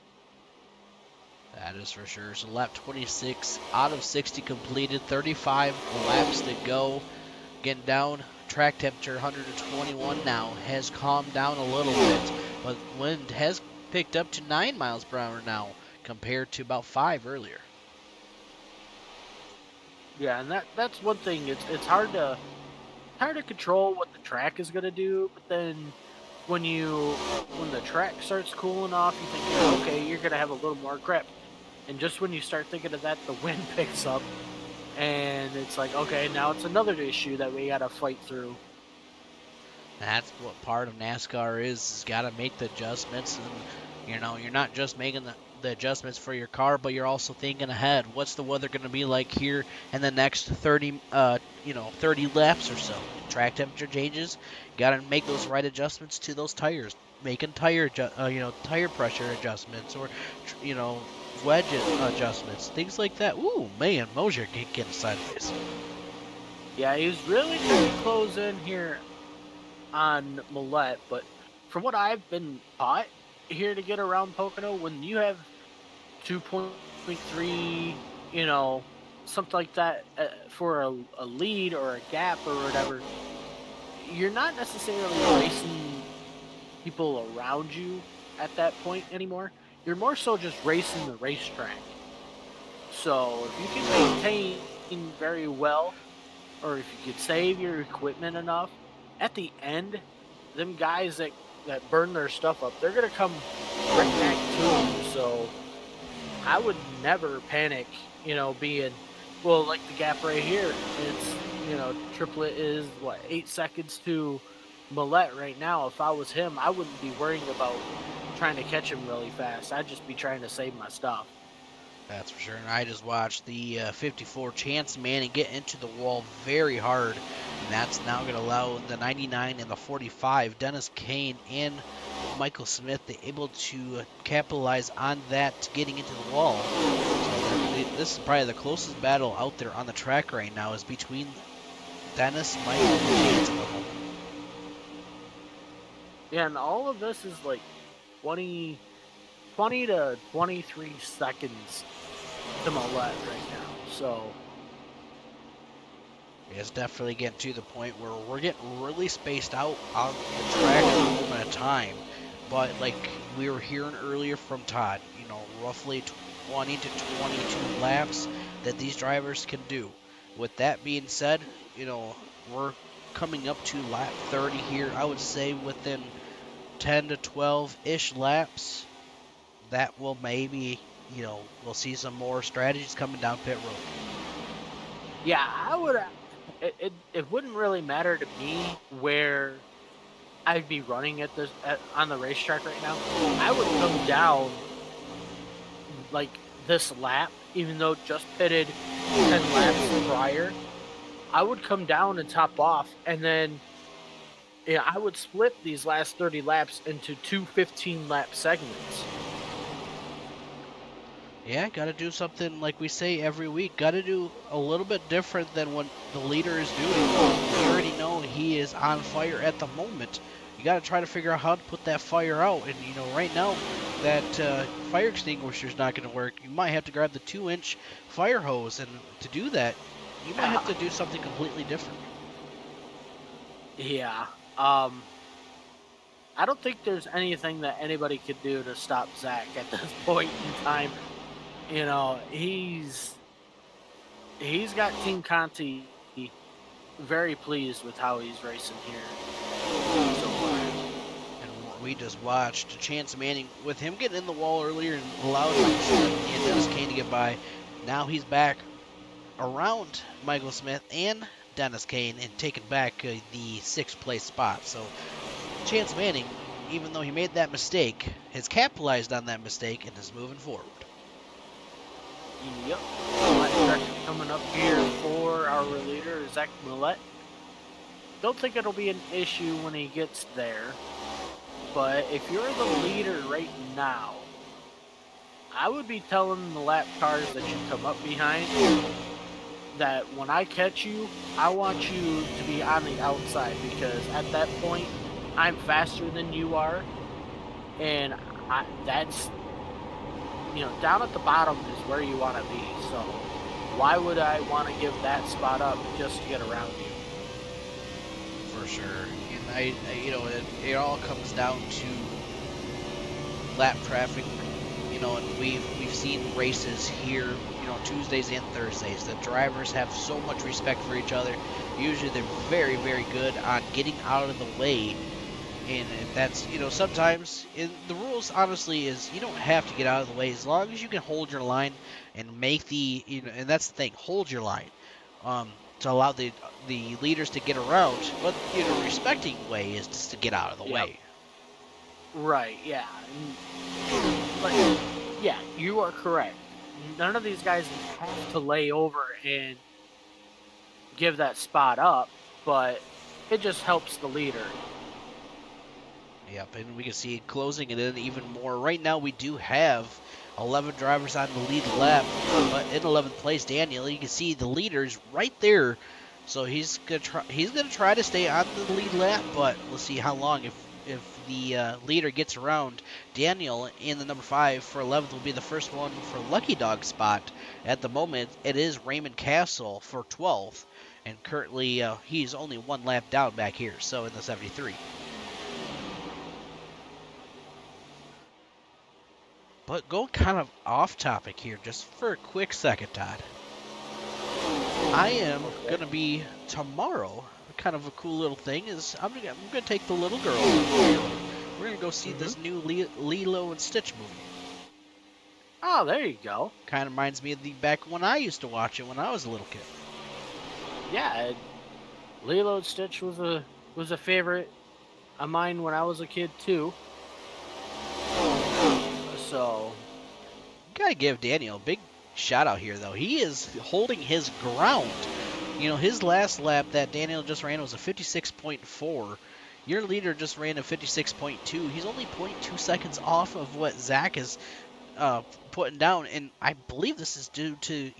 That is for sure. So lap 26 out of 60 completed, 35 laps to go. Getting down, track temperature 121 now, has calmed down a little bit, but wind has picked up to 9 miles per hour now compared to about 5 earlier. Yeah, and that's one thing. It's hard to control what the track is gonna do, but then when the track starts cooling off, you think, yeah, okay, you're gonna have a little more grip, and just when you start thinking of that, the wind picks up, and it's like, okay, now it's another issue that we gotta fight through. That's what part of NASCAR is got to make the adjustments, and you're not just making the adjustments for your car, but you're also thinking ahead. What's the weather going to be like here in the next 30 laps or so? Track temperature changes. Got to make those right adjustments to those tires, making tire pressure adjustments, or wedge adjustments, things like that. Ooh, man, Mosier getting sideways. Yeah, he was really trying to close in here on Millette, but from what I've been taught here to get around Pocono, when you have 2.3, something like that for a lead or a gap or whatever, you're not necessarily racing people around you at that point anymore. You're more so just racing the racetrack. So if you can maintain very well, or if you could save your equipment enough, at the end, them guys that burn their stuff up, they're going to come right back to you. So I would never panic, being, well, like the gap right here. It's, Triplet is, 8 seconds to Millette right now. If I was him, I wouldn't be worrying about trying to catch him really fast. I'd just be trying to save my stuff. That's for sure. And I just watched the 54 Chance Manning get into the wall very hard. And that's now going to allow the 99 and the 45, Dennis Kane and Michael Smith, able to capitalize on that getting into the wall. So this is probably the closest battle out there on the track right now, is between Dennis, Michael, and Chance. Yeah, and all of this is like 20 to 23 seconds to my left right now. So it's definitely getting to the point where we're getting really spaced out on the track at a moment of time. But like we were hearing earlier from Todd, roughly 20 to 22 laps that these drivers can do. With that being said, we're coming up to lap 30 here. I would say within 10 to 12-ish laps, that will maybe, we'll see some more strategies coming down pit road. Yeah, I would. It wouldn't really matter to me where I'd be running on the racetrack right now. I would come down like this lap, even though just pitted 10 laps prior. I would come down and top off, and then I would split these last 30 laps into 2 15-lap segments. Yeah, got to do something like we say every week. Got to do a little bit different than what the leader is doing. You already know he is on fire at the moment. You got to try to figure out how to put that fire out. And, right now, that fire extinguisher is not going to work. You might have to grab the 2-inch fire hose. And to do that, you might have to do something completely different. Yeah. I don't think there's anything that anybody could do to stop Zach at this point in time. He's got Team Conti very pleased with how he's racing here so far. And we just watched Chance Manning, with him getting in the wall earlier and allowed and Dennis Kane to get by. Now he's back around Michael Smith and Dennis Kane and taking back the 6th place spot. So Chance Manning, even though he made that mistake, has capitalized on that mistake and is moving forward. Yep. Coming up here for our leader, Zach Millette. Don't think it'll be an issue when he gets there. But if you're the leader right now, I would be telling the lap cars that you come up behind that when I catch you, I want you to be on the outside, because at that point, I'm faster than you are. And that's, down at the bottom is where you want to be. So why would I want to give that spot up just to get around you? For sure. And it all comes down to lap traffic, and we've seen races here, Tuesdays and Thursdays. The drivers have so much respect for each other. Usually they're very, very good on getting out of the way. And that's, sometimes the rules honestly is you don't have to get out of the way as long as you can hold your line and make and that's the thing, hold your line to allow the leaders to get around. But respecting way is just to get out of the way. Right, yeah. But, yeah, you are correct. None of these guys have to lay over and give that spot up, but it just helps the leader. Yep, and we can see closing it in even more. Right now we do have 11 drivers on the lead lap, but in 11th place, Daniel, you can see the leaders right there. So he's gonna try to stay on the lead lap, but we'll see how long. If the leader gets around Daniel in the number 5 for 11th will be the first one for Lucky Dog spot. At the moment, it is Raymond Castle for 12th, and currently he's only one lap down back here, so in the 73. But going kind of off topic here, just for a quick second, Todd. I am going to be tomorrow, kind of a cool little thing, is I'm going to take the little girl. We're going to go see this new Lilo and Stitch movie. Oh, there you go. Kind of reminds me of back when I used to watch it when I was a little kid. Yeah, Lilo and Stitch was a favorite of mine when I was a kid too. So, gotta give Daniel a big shout out here, though. He is holding his ground. His last lap that Daniel just ran was a 56.4. Your leader just ran a 56.2. He's only 0.2 seconds off of what Zach is putting down, and I believe this is due to,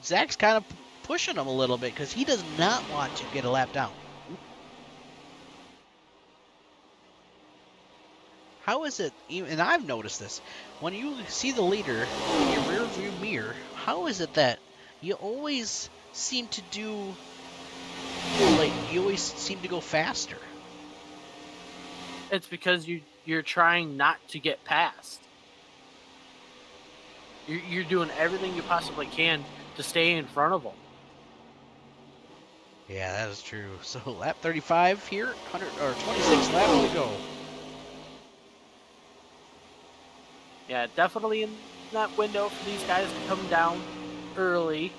Zach's kind of pushing him a little bit because he does not want to get a lap down. How is it, and I've noticed this, when you see the leader in your rear view mirror, how is it that you always seem to do, you always seem to go faster? it's because you're trying not to get past. You're doing everything you possibly can to stay in front of them. Yeah, that is true. So lap 35 here, 26 laps to go. Yeah, definitely in that window for these guys to come down early.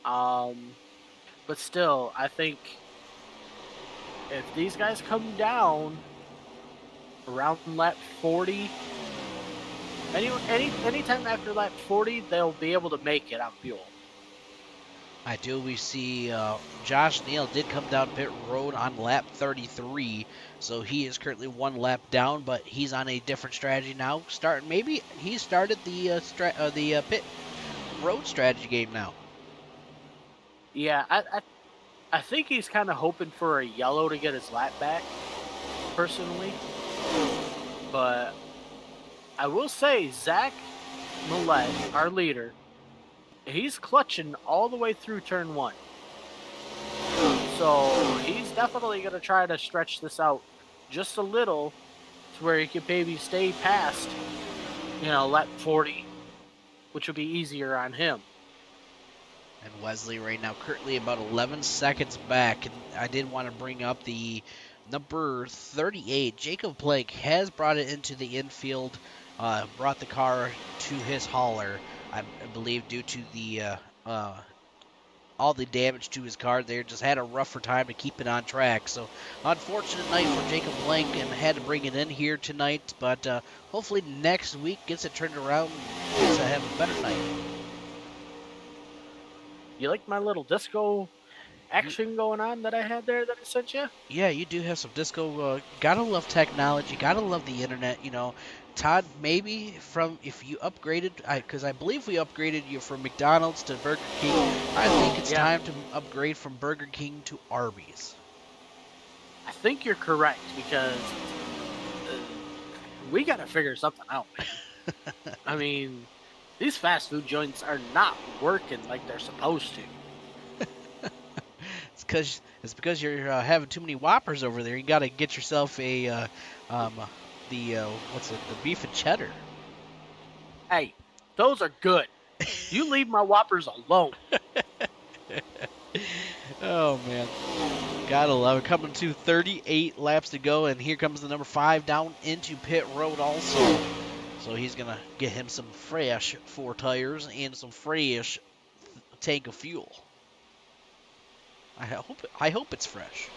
But still, I think if these guys come down around lap 40, anytime after lap 40, they'll be able to make it on fuel. We see Josh Neal did come down pit road on lap 33, so he is currently one lap down, but he's on a different strategy now. Maybe he started the pit road strategy game now. Yeah, I think he's kind of hoping for a yellow to get his lap back, personally. But I will say, Zach Millett, our leader, he's clutching all the way through turn 1. So he's definitely going to try to stretch this out just a little to where he can maybe stay past, lap 40, which would be easier on him. And Wesley right now currently about 11 seconds back. And I did want to bring up the number 38. Jacob Blake has brought it into the infield, brought the car to his hauler. I believe due to the all the damage to his car there, just had a rougher time to keep it on track. So unfortunate night for Jacob Blank and had to bring it in here tonight, but hopefully next week gets it turned around and gets to have a better night. You like my little disco action going on that I had there that I sent you? Yeah, you do have some disco. Gotta love technology. Gotta love the internet. Todd, maybe if you upgraded, because I believe we upgraded you from McDonald's to Burger King. I think it's time to upgrade from Burger King to Arby's. I think you're correct, because we got to figure something out, man. I mean, these fast food joints are not working like they're supposed to. It's because you're having too many Whoppers over there. You got to get yourself a the what's it? The beef and cheddar. Hey, those are good. You leave my Whoppers alone. Oh man, gotta love it. Coming to 38 laps to go, and here comes the number 5 down into pit road also. So he's gonna get him some fresh 4 tires and some fresh tank of fuel. I hope it's fresh.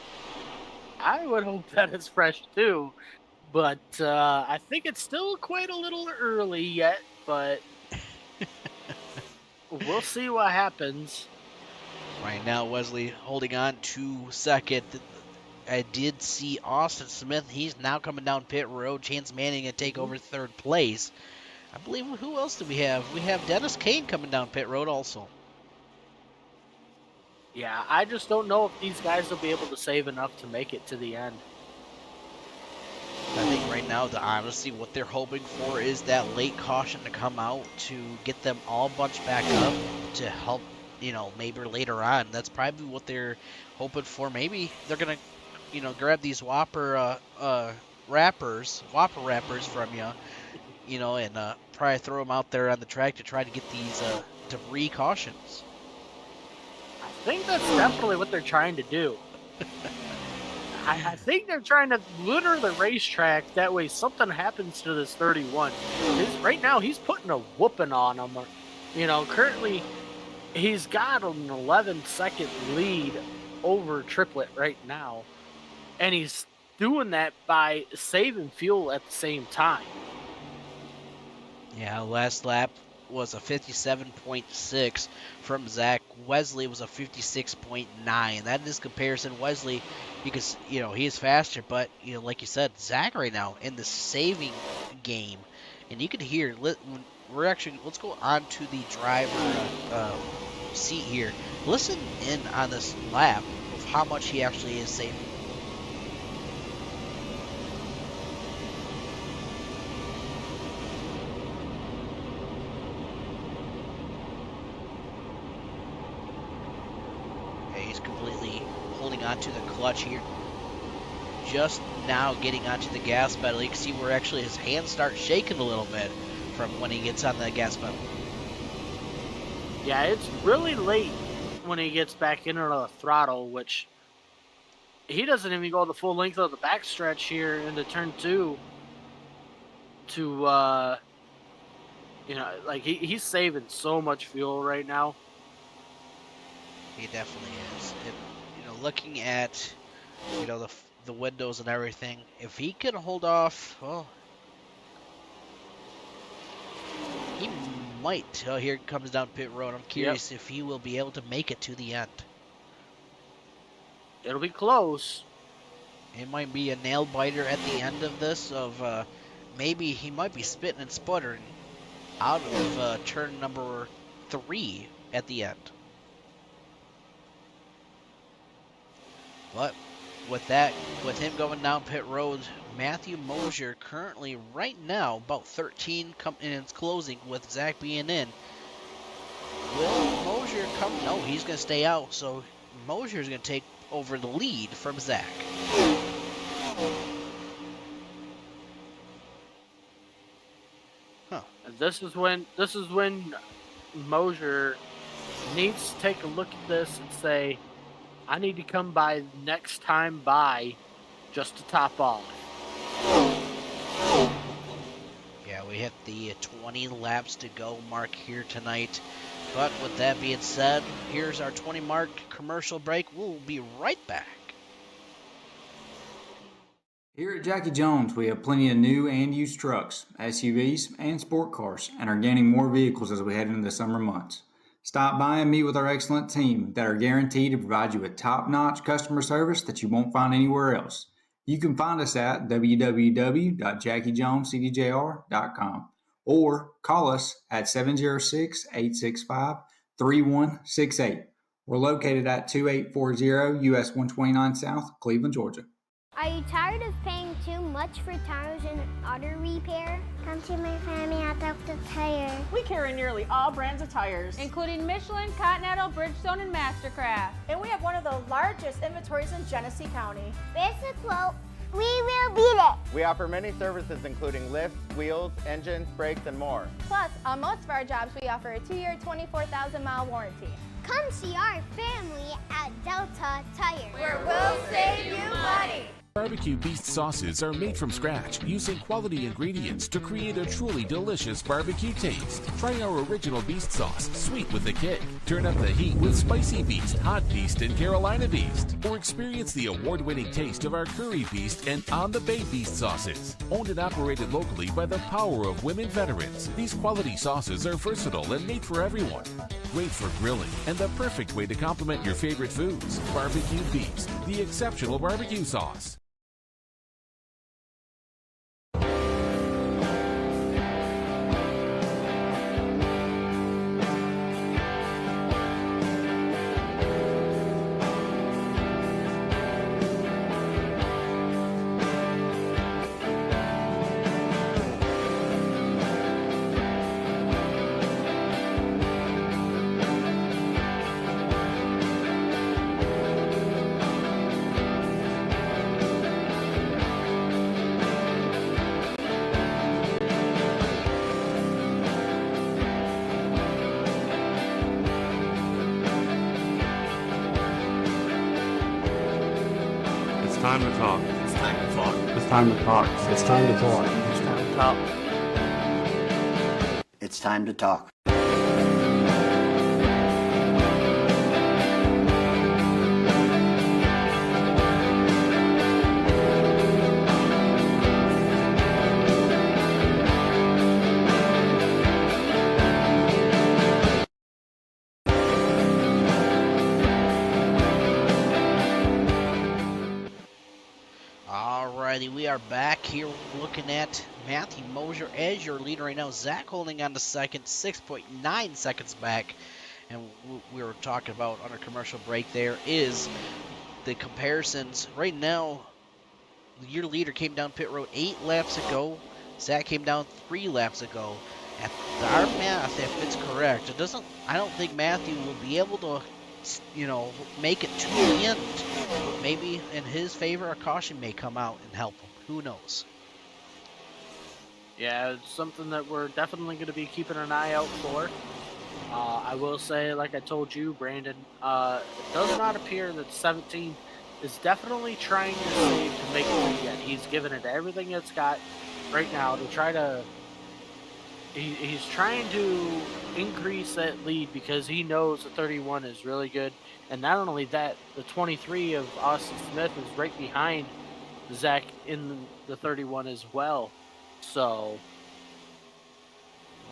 I would hope that it's fresh too, but I think it's still quite a little early yet. But we'll see what happens. Right now, Wesley holding on to second. I did see Austin Smith. He's now coming down pit road. Chance Manning to take over third place. I believe, who else do we have? We have Dennis Kane coming down pit road also. Yeah, I just don't know if these guys will be able to save enough to make it to the end. I think right now, honestly, what they're hoping for is that late caution to come out to get them all bunched back up to help, maybe later on. That's probably what they're hoping for. Maybe they're going to, grab these Whopper wrappers from you, and probably throw them out there on the track to try to get these debris cautions. I think that's definitely what they're trying to do. I think they're trying to litter the racetrack. That way something happens to this 31. Right now, he's putting a whooping on him. Currently, he's got an 11-second lead over Triplet right now. And he's doing that by saving fuel at the same time. Yeah, last lap was a 57.6 from Zach. Wesley was a 56.9. That is comparison. Wesley, because he is faster, but like you said, Zach right now in the saving game, and you can hear. Let's go on to the driver seat here. Listen in on this lap of how much he actually is saving. Onto the clutch here, just now getting onto the gas pedal. You can see where actually his hands start shaking a little bit from when he gets on the gas pedal. Yeah, it's really late when he gets back into the throttle, which he doesn't even go the full length of the backstretch here into turn 2 to he's saving so much fuel right now. He definitely is. Looking at the windows and everything, if he can hold off, well, he might. Oh, here it comes down pit road. I'm curious if he will be able to make it to the end. It'll be close. It might be a nail biter at the end of this. Maybe he might be spitting and sputtering out of turn number 3 at the end. But with him going down pit road, Matthew Mosier currently right now about 13 and it's closing with Zach being in. Will Mosier come? No, he's going to stay out. So Mosier is going to take over the lead from Zach. Huh. This is when Mosier needs to take a look at this and say, I need to come by next time by just to top off. Yeah, we hit the 20 laps to go mark here tonight. But with that being said, here's our 20 mark commercial break. We'll be right back. Here at Jacky Jones, we have plenty of new and used trucks, SUVs, and sport cars, and are gaining more vehicles as we head into the summer months. Stop by and meet with our excellent team that are guaranteed to provide you with top-notch customer service that you won't find anywhere else. You can find us at www.jackyjonescdjr.com or call us at 706-865-3168. We're located at 2840 US 129 South, Cleveland, Georgia. Are you tired of paying too much for tires and auto repair? Come to my family at Dr. Tire. We carry nearly all brands of tires, including Michelin, Continental, Bridgestone, and Mastercraft. And we have one of the largest inventories in Genesee County. Where's the quote? We will beat it. We offer many services including lifts, wheels, engines, brakes, and more. Plus, on most of our jobs, we offer a 2-year, 24,000-mile warranty. Come see our family at Delta Tire, Where we'll save you money. Barbecue Beast sauces are made from scratch using quality ingredients to create a truly delicious barbecue taste. Try our original Beast sauce, sweet with a kick. Turn up the heat with Spicy Beast, Hot Beast, and Carolina Beast. Or experience the award-winning taste of our Curry Beast and On the Bay Beast sauces. Owned and operated locally by the power of women veterans, these quality sauces are versatile and made for everyone. Great for grilling and the perfect way to complement your favorite foods. Barbecue Beast, the exceptional barbecue sauce. It's time to talk. It's time to talk. It's time to talk. It's time to talk. It's time to talk. It's time to talk. Alrighty, we are back here looking at Matthew Mosier as your leader right now. Zach holding on to second, 6.9 seconds back. And we were talking about on our commercial break there is the comparisons. Right now, your leader came down pit road 8 laps ago. Zach came down 3 laps ago. At our math, if it's correct, I don't think Matthew will be able to, make it to the end. Maybe in his favor, a caution may come out and help him. Who knows? Yeah, it's something that we're definitely going to be keeping an eye out for. I will say, like I told you, Brandon, it does not appear that 17 is definitely trying to save to make it yet. He's given it everything it's got right now to try to... He's trying to increase that lead because he knows the 31 is really good. And not only that, the 23 of Austin Smith is right behind Zach in the 31 as well. So...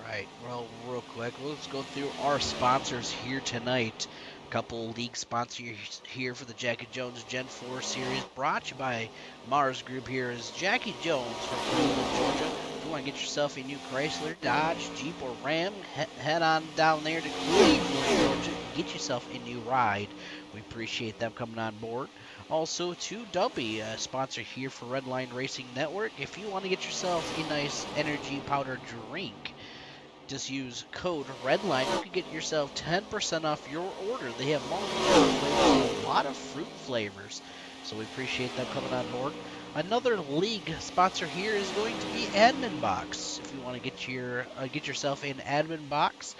Right, well, real quick, let's go through our sponsors here tonight. A couple league sponsors here for the Jacky Jones Gen 4 Series, brought to you by Mars Group. Here is Jacky Jones from Cleveland, Georgia. If you want to get yourself a new Chrysler, Dodge, Jeep, or Ram, head on down there to Cleveland, Georgia, and get yourself a new ride. We appreciate them coming on board. Also, to Dubby, a sponsor here for Redline Racing Network. If you want to get yourself a nice energy powder drink, just use code REDLINE. You can get yourself 10% off your order. They have multiple flavors, a lot of fruit flavors. So we appreciate them coming on board. Another league sponsor here is going to be Admin Box. If you want to get yourself an admin box,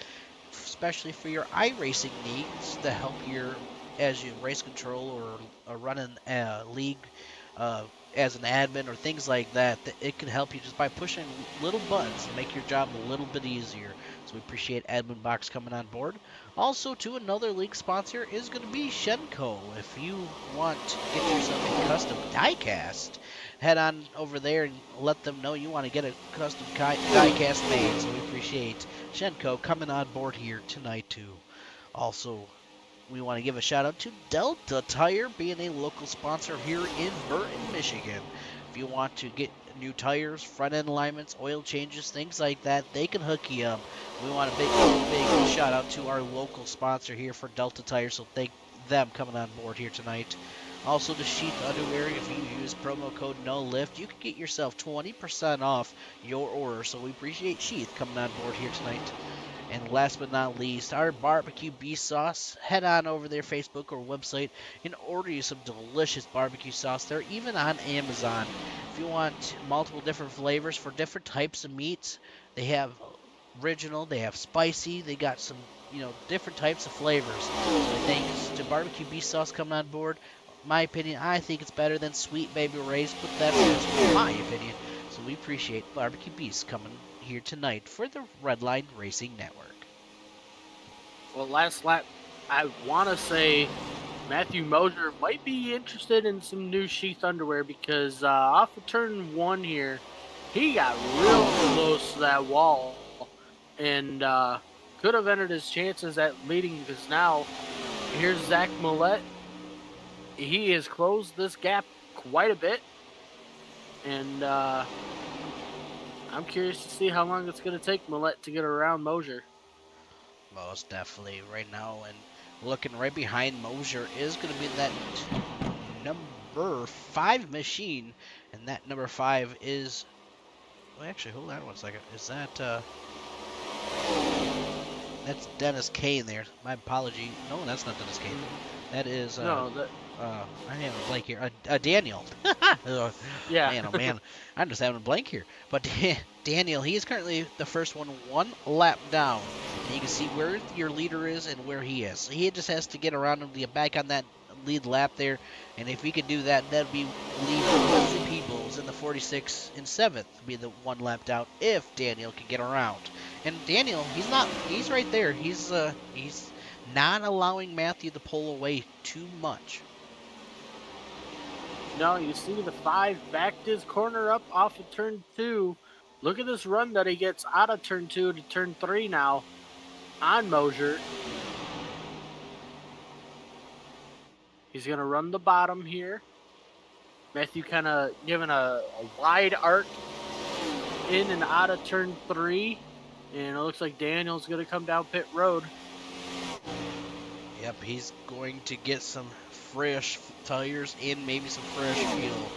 especially for your iRacing needs to help as you race control or running a league as an admin or things like that, it can help you just by pushing little buttons and make your job a little bit easier. So we appreciate Admin Box coming on board. Also, to another league sponsor is going to be Shenko. If you want to get yourself a custom diecast, head on over there and let them know you want to get a custom diecast made. So we appreciate Shenko coming on board here tonight too. Also, we want to give a shout out to Delta Tire, being a local sponsor here in Burton, Michigan. If you want to get new tires, front end alignments, oil changes, things like that, they can hook you up. We want a big shout out to our local sponsor here for Delta Tire, so thank them coming on board here tonight. Also, the Sheath Underwear, if you use promo code NOLIFT, you can get yourself 20% off your order. So we appreciate Sheath coming on board here tonight. And last but not least, our barbecue beef sauce. Head on over their Facebook or website and order you some delicious barbecue sauce. They're even on Amazon. If you want multiple different flavors for different types of meats, they have original, they have spicy, they got some, different types of flavors. So thanks to barbecue beef sauce coming on board. My opinion, I think it's better than Sweet Baby Ray's, but that's just my opinion. So we appreciate barbecue beefs coming here tonight for the Redline Racing Network. Well, last lap, I want to say Matthew Mosier might be interested in some new sheath underwear because off of turn 1 here, he got real close to that wall and could have ended his chances at leading because now here's Zach Millette. He has closed this gap quite a bit, and I'm curious to see how long it's going to take Millette to get around Mosier. Most definitely right now, and looking right behind Mosier is going to be that number 5 machine, and that number 5 is, well, actually, hold on 1 second, is that, that's Dennis Kane there, my apology, no, that's not Dennis Kane, that is, I have a blank here. Daniel. Yeah. Man, oh man. I'm just having a blank here. But Daniel, he is currently the first one lap down. And you can see where your leader is and where he is. So he just has to get around him to get back on that lead lap there. And if he could do that, that'd be leave Wesley Peoples in the 46 and 7th be the 1 lap down if Daniel can get around. And Daniel, he's right there. He's not allowing Matthew to pull away too much. No, you see the 5 backed his corner up off of turn 2. Look at this run that he gets out of turn 2 to turn 3 now on Mosier. He's going to run the bottom here. Matthew kind of giving a wide arc in and out of turn 3. And it looks like Daniel's going to come down pit road. Yep, he's going to get some fresh tires and maybe some fresh fuel.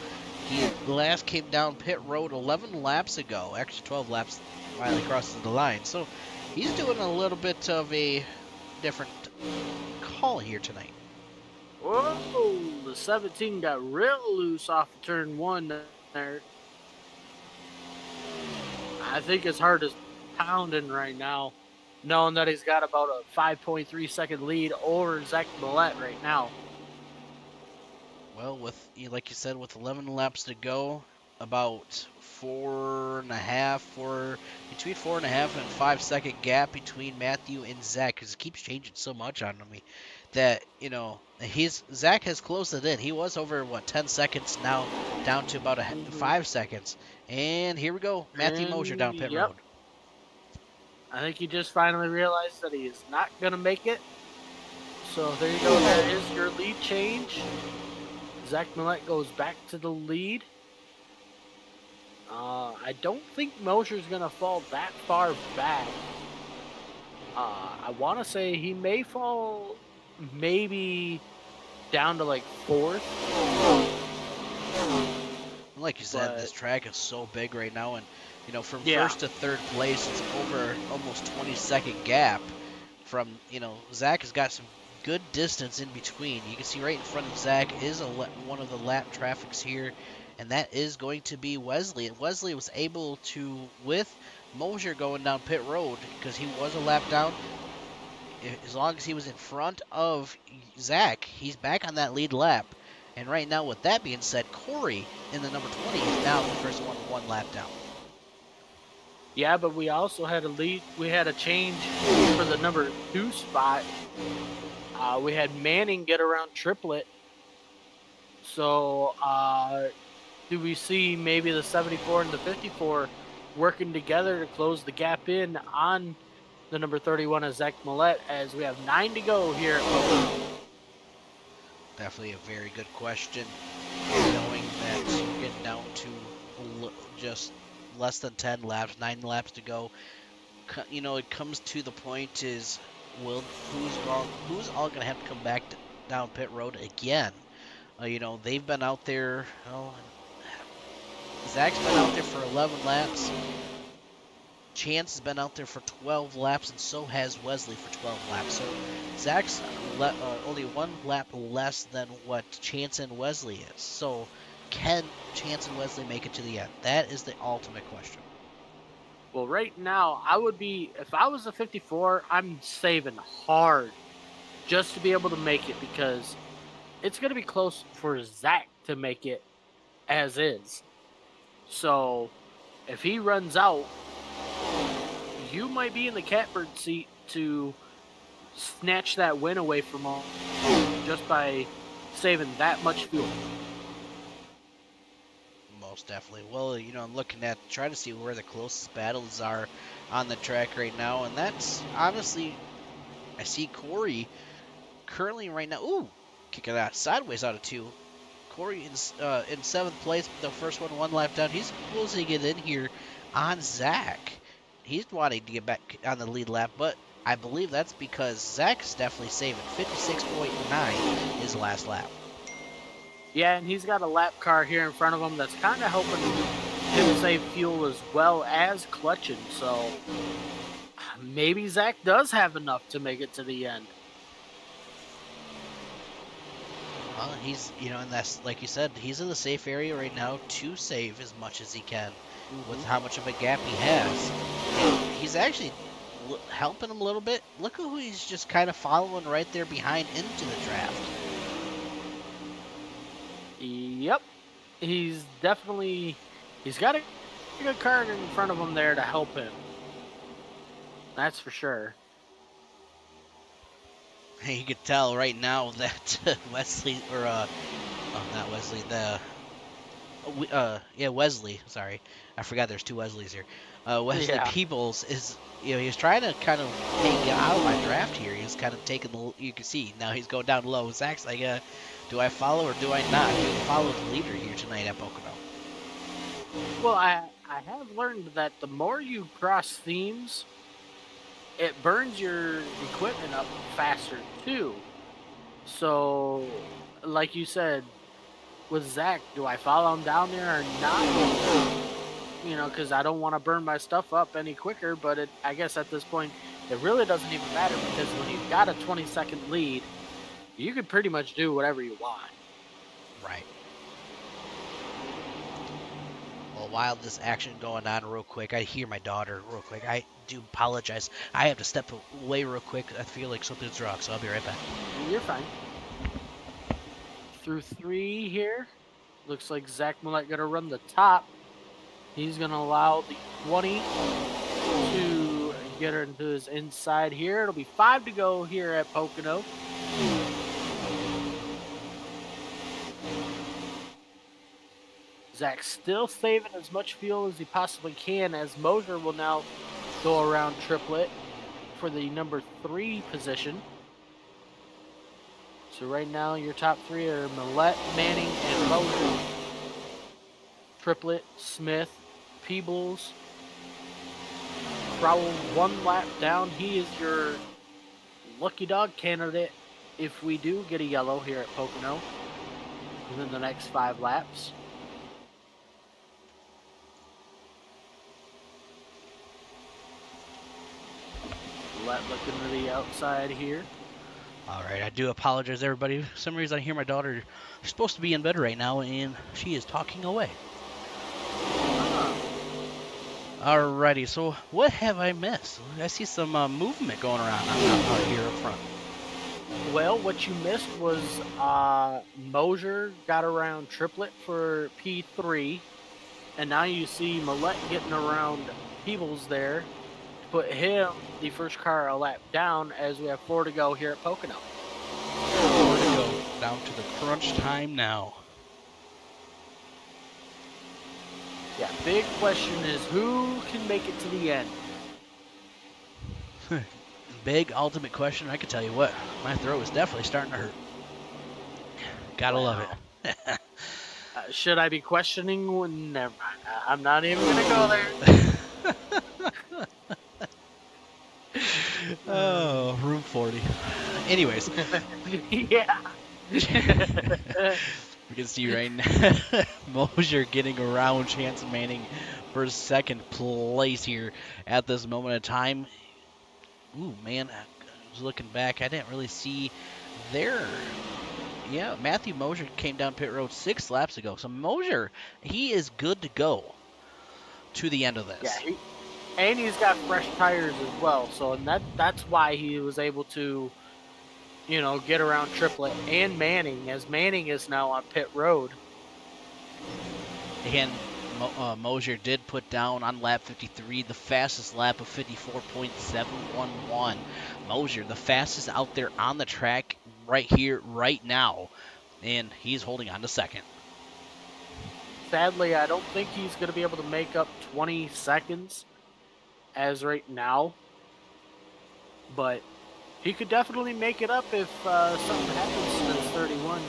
He last came down pit road 11 laps ago, actually 12 laps while he crosses the line. So he's doing a little bit of a different call here tonight. Whoa, the 17 got real loose off of turn 1 there. I think his heart is pounding right now, knowing that he's got about a 5.3 second lead over Zach Millette right now. Well, like you said, with 11 laps to go, about between 4.5 and 5 second gap between Matthew and Zach, because it keeps changing so much on me that, Zach has closed it in. He was over, 10 seconds now, down to about 5 seconds. And here we go, Matthew Mosier down pit road. I think he just finally realized that he is not going to make it. So there you go, there is your lead change. Zach Millette goes back to the lead. I don't think Mosier's going to fall that far back. I want to say he may fall maybe down to like 4th. Like you said, this track is so big right now, and from first to 3rd place, it's over almost 20-second gap. From Zach has got some good distance in between. You can see right in front of Zach is one of the lap traffics here, and that is going to be Wesley. And Wesley was able to, with Mosier going down pit road, because he was a lap down, as long as he was in front of Zach, he's back on that lead lap. And right now, with that being said, Corey in the number 20 is now the first one lap down. Yeah, but we also had a lead. We had a change for the number 2 spot. We had Manning get around Triplet. So, do we see maybe the 74 and the 54 working together to close the gap in on the number 31 of Zach Millette as we have 9 to go here at Pocono? Definitely a very good question. Knowing that you're getting down to just less than 10 laps, 9 laps to go. It comes to the point is, who's all going to have to come back down pit road again? They've been out there. Zach's been out there for 11 laps. Chance has been out there for 12 laps, and so has Wesley for 12 laps. So Zach's only 1 lap less than what Chance and Wesley is. So can Chance and Wesley make it to the end? That is the ultimate question. Well, right now, if I was a 54, I'm saving hard just to be able to make it, because it's going to be close for Zach to make it as is. So if he runs out, you might be in the catbird seat to snatch that win away from him just by saving that much fuel. Most definitely. Well, I'm looking at trying to see where the closest battles are on the track right now, and that's honestly, I see Corey currently right now. Ooh, kicking out sideways out of 2. Corey in 7th place, the first one lap down. He's closing it in here on Zach. He's wanting to get back on the lead lap, but I believe that's because Zach's definitely saving 56.9 his last lap. Yeah, and he's got a lap car here in front of him that's kind of helping him save fuel as well as clutching. So maybe Zach does have enough to make it to the end. Well, he's, and that's, like you said, he's in the safe area right now to save as much as he can with how much of a gap he has. And he's actually helping him a little bit. Look who he's just kind of following right there behind into the draft. Yep. He's got a good car in front of him there to help him. That's for sure. You could tell right now that Wesley, or not Wesley, Wesley. Sorry, I forgot there's 2 Wesleys here. Wesley Peebles is, he's trying to kind of get out of my draft here. He's kind of taking you can see now he's going down low. Zach's like, do I follow or do I not? Do I follow the leader here tonight at Pocono? Well, I have learned that the more you cross themes, it burns your equipment up faster too. So, like you said, with Zach, do I follow him down there or not? Because I don't want to burn my stuff up any quicker, but I guess at this point, it really doesn't even matter, because when you've got a 20-second lead, you can pretty much do whatever you want. Right. Well, while this action going on real quick, I hear my daughter real quick. I do apologize. I have to step away real quick. I feel like something's wrong, so I'll be right back. You're fine. Through 3 here. Looks like Zach Millette going to run the top. He's going to allow the 20 to get her into his inside here. It'll be 5 to go here at Pocono. Zach still saving as much fuel as he possibly can, as Moser will now go around triplet for the number 3 position. So right now your top 3 are Millette, Manning, and Moser. Triplet, Smith, Peebles. Crowell 1 lap down. He is your lucky dog candidate if we do get a yellow here at Pocono within the next 5 laps. Looking to the outside here. All right, I do apologize, everybody. For some reason, I hear my daughter. She's supposed to be in bed right now, and she is talking away. Alrighty, so what have I missed? I see some movement going around out here up front. Well, what you missed was Mosier got around triplet for P3, and now you see Millette getting around Peebles there. Put him, the first car, a lap down, as we have 4 to go here at Pocono. 4 to go, down to the crunch time now. Yeah, big question is who can make it to the end? Big ultimate question. I can tell you what, my throat is definitely starting to hurt. Gotta love it. Should I be questioning? Never mind. I'm not even going to go there. Oh, room 40. Anyways. Yeah. We can see right now Mosier getting around Chance Manning for second place here at this moment in time. Ooh, man, I was looking back. I didn't really see there. Yeah, Matthew Mosier came down pit road 6 laps ago. So Mosier, he is good to go to the end of this. Yeah, and he's got fresh tires as well. So and that's why he was able to, get around Triplet and Manning, as Manning is now on pit road. And Mosier did put down on lap 53 the fastest lap of 54.711. Mosier, the fastest out there on the track right here, right now. And he's holding on to second. Sadly, I don't think he's going to be able to make up 20 seconds as right now. But he could definitely make it up if something happens to this 31.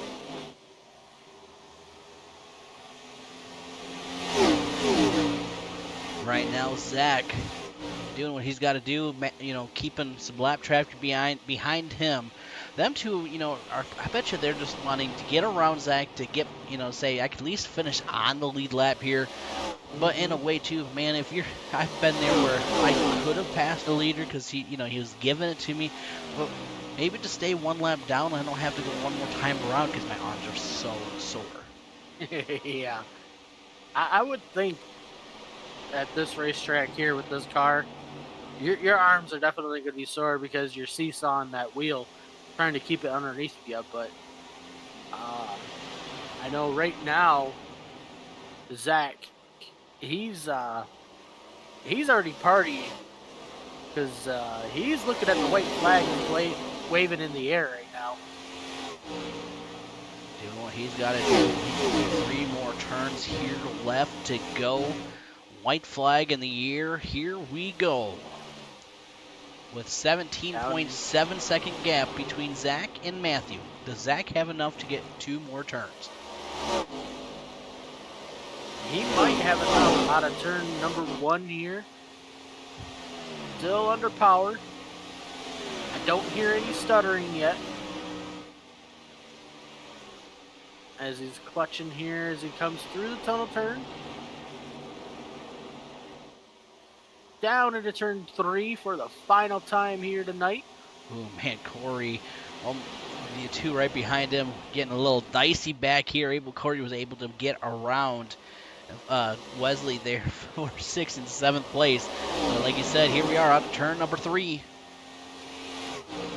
Right now, Zach doing what he's got to do, keeping some lap traffic behind him. Them two, I bet you they're just wanting to get around Zach to get, say I could at least finish on the lead lap here. But in a way too, man, I've been there where I could have passed the leader because he was giving it to me, but maybe to stay one lap down, I don't have to go one more time around because my arms are so sore. Yeah, I would think at this racetrack here with this car, your arms are definitely going to be sore because you're seesawing that wheel, trying to keep it underneath you. But I know right now, Zach, he's already partying because he's looking at the white flag and waving in the air right now. Doing what he's got to do. 3 more turns here left to go. White flag in the air. Here we go. With 17.7 second gap between Zach and Matthew. Does Zach have enough to get 2 more turns? He might have enough out of turn number 1 here. Still under power. I don't hear any stuttering yet. As he's clutching here as he comes through the tunnel turn. Down into turn 3 for the final time here tonight. Oh man, Corey, the 2 right behind him, getting a little dicey back here. Corey was able to get around Wesley there for 6th and 7th place. But like you said, here we are at turn number 3.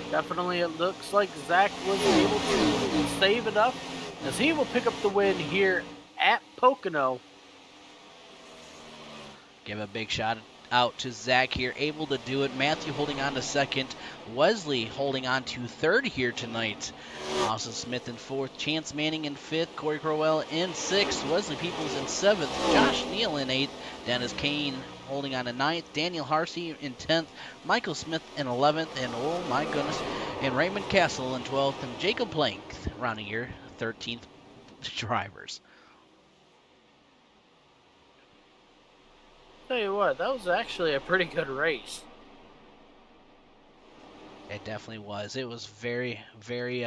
Definitely it looks like Zach was able to save enough as he will pick up the win here at Pocono. Give a big shout out to Zach here, able to do it. Matthew holding on to second. Wesley holding on to third here tonight. Austin Smith in 4th. Chance Manning in 5th. Corey Crowell in 6th. Wesley Peoples in 7th. Josh Neal in 8th. Dennis Kane holding on to 9th. Daniel Harsey in 10th. Michael Smith in 11th. And oh my goodness, and Raymond Castle in 12th. And Jacob Plank rounding here 13th drivers. Tell you what, that was actually a pretty good race. It definitely was. It was very, very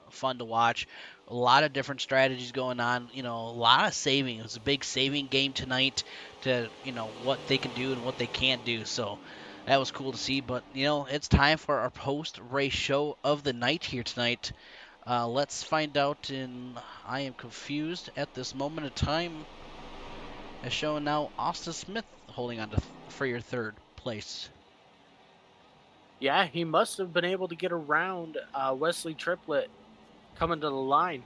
fun to watch. A lot of different strategies going on. A lot of saving. It was a big saving game tonight to, what they can do and what they can't do. So that was cool to see. But, it's time for our post-race show of the night here tonight. Let's find out. And I am confused at this moment of time. As showing now, Austin Smith holding on for your 3rd place. Yeah, he must have been able to get around Wesley Triplet coming to the line.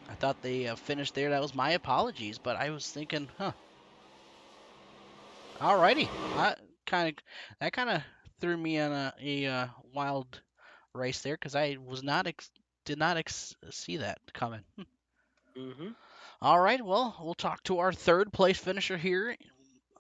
I thought they finished there. That was my apologies, but I was thinking, Alrighty, that kind of threw me on a wild race there because I was did not see that coming. Mm-hmm. All right, well, we'll talk to our 3rd place finisher here,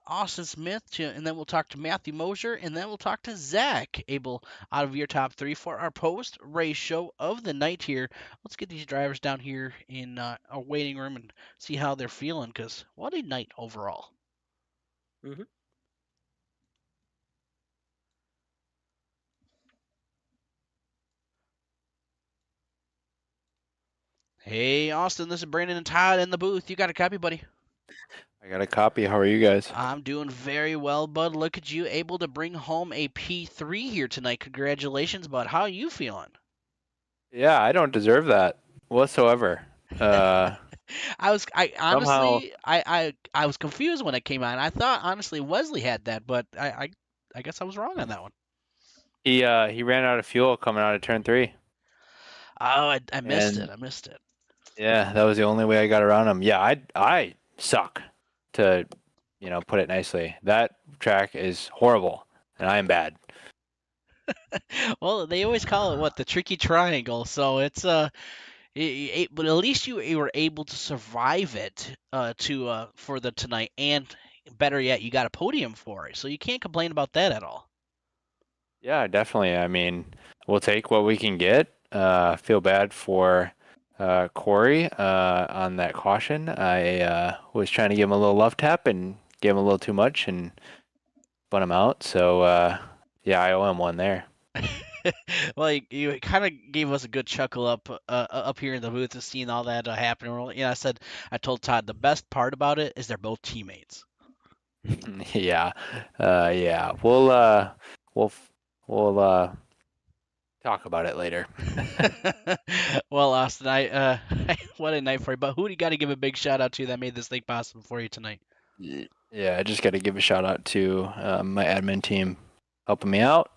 Austin Smith, and then we'll talk to Matthew Mosier, and then we'll talk to Zach Abel out of your top 3 for our post-race show of the night here. Let's get these drivers down here in our waiting room and see how they're feeling, because what a night overall. Mm-hmm. Hey, Austin, this is Brandon and Todd in the booth. You got a copy, buddy? I got a copy. How are you guys? I'm doing very well, bud. Look at you, able to bring home a P3 here tonight. Congratulations, bud. How are you feeling? Yeah, I don't deserve that whatsoever. I Somehow honestly, I was confused when it came out. I thought honestly Wesley had that, but I guess I was wrong on that one. he ran out of fuel coming out of turn 3. Oh, I missed it. And I missed it. yeah, that was the only way I got around him. Yeah, I suck, to put it nicely. That track is horrible and I am bad. Well, they always call it what, the tricky triangle. So it's but at least you were able to survive it to for the tonight, and better yet, you got a podium for it. So you can't complain about that at all. Yeah, definitely. I mean, we'll take what we can get. Feel bad for Corey on that caution. I was trying to give him a little love tap and gave him a little too much and spun him out. So yeah, I owe him one there. Well, you kind of gave us a good chuckle up here in the booth, to seeing all that happen. I told Todd the best part about it is they're both teammates. Yeah, yeah. We'll we'll talk about it later. Well, Austin, what a night for you. But who do you got to give a big shout out to that made this thing possible for you tonight? Yeah, I just got to give a shout out to my admin team helping me out.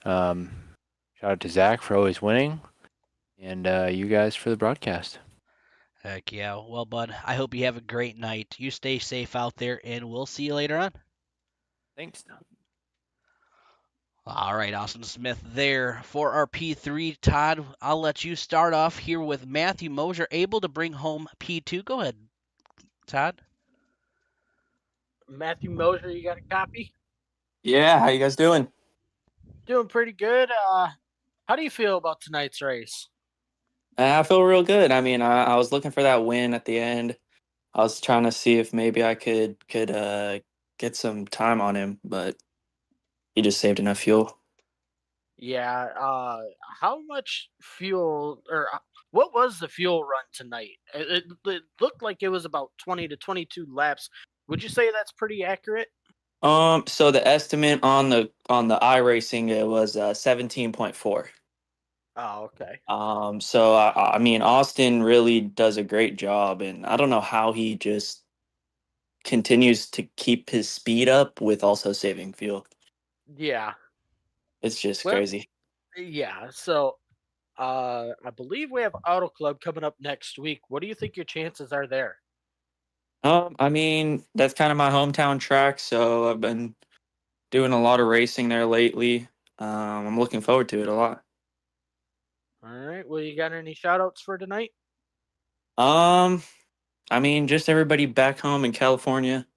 Shout out to Zach for always winning, and you guys for the broadcast. Heck yeah. Well, bud, I hope you have a great night. You stay safe out there, and we'll see you later on. Thanks. All right, Austin Smith there for our P3. Todd, I'll let you start off here with Matthew Mosier, able to bring home P2. Go ahead, Todd. Matthew Mosier, you got a copy? Yeah, how you guys doing? Doing pretty good. How do you feel about tonight's race? I feel real good. I mean, I was looking for that win at the end. I was trying to see if maybe I could get some time on him, but he just saved enough fuel. Yeah. How much fuel, or what was the fuel run tonight? It looked like it was about 20 to 22 laps. Would you say that's pretty accurate? So the estimate on the iRacing, it was 17.4. Oh, okay. So I mean, Austin really does a great job, and I don't know how he just continues to keep his speed up with also saving fuel. Yeah. It's just Well, crazy. yeah. So, I believe we have Auto Club coming up next week. What do you think your chances are there? I mean, that's kind of my hometown track, so I've been doing a lot of racing there lately. I'm looking forward to it a lot. All right. Well, you got any shout outs for tonight? I mean, just everybody back home in California.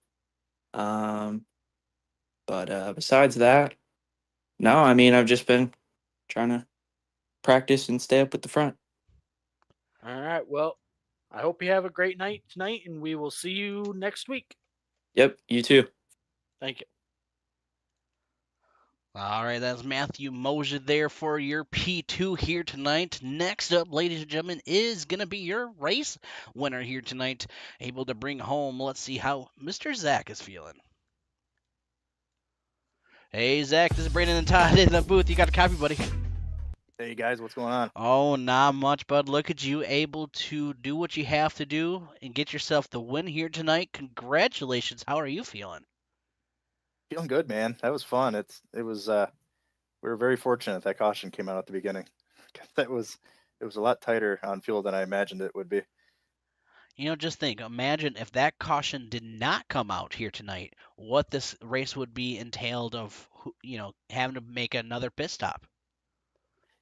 But besides that, no, I mean, I've just been trying to practice and stay up with the front. All right. Well, I hope you have a great night tonight, and we will see you next week. Yep, you too. Thank you. All right, that's Matthew Mosier there for your P2 here tonight. Next up, ladies and gentlemen, is going to be your race winner here tonight. Able to bring home, let's see how Mr. Zach is feeling. Hey, Zach, this is Brandon and Todd in the booth. You got a copy, buddy? Hey, guys, what's going on? Oh, not much, bud. Look at you, able to do what you have to do and get yourself the win here tonight. Congratulations. How are you feeling? Feeling good, man. That was fun. We were very fortunate that caution came out at the beginning. It was a lot tighter on fuel than I imagined it would be. Just imagine if that caution did not come out here tonight, what this race would be entailed of, having to make another pit stop.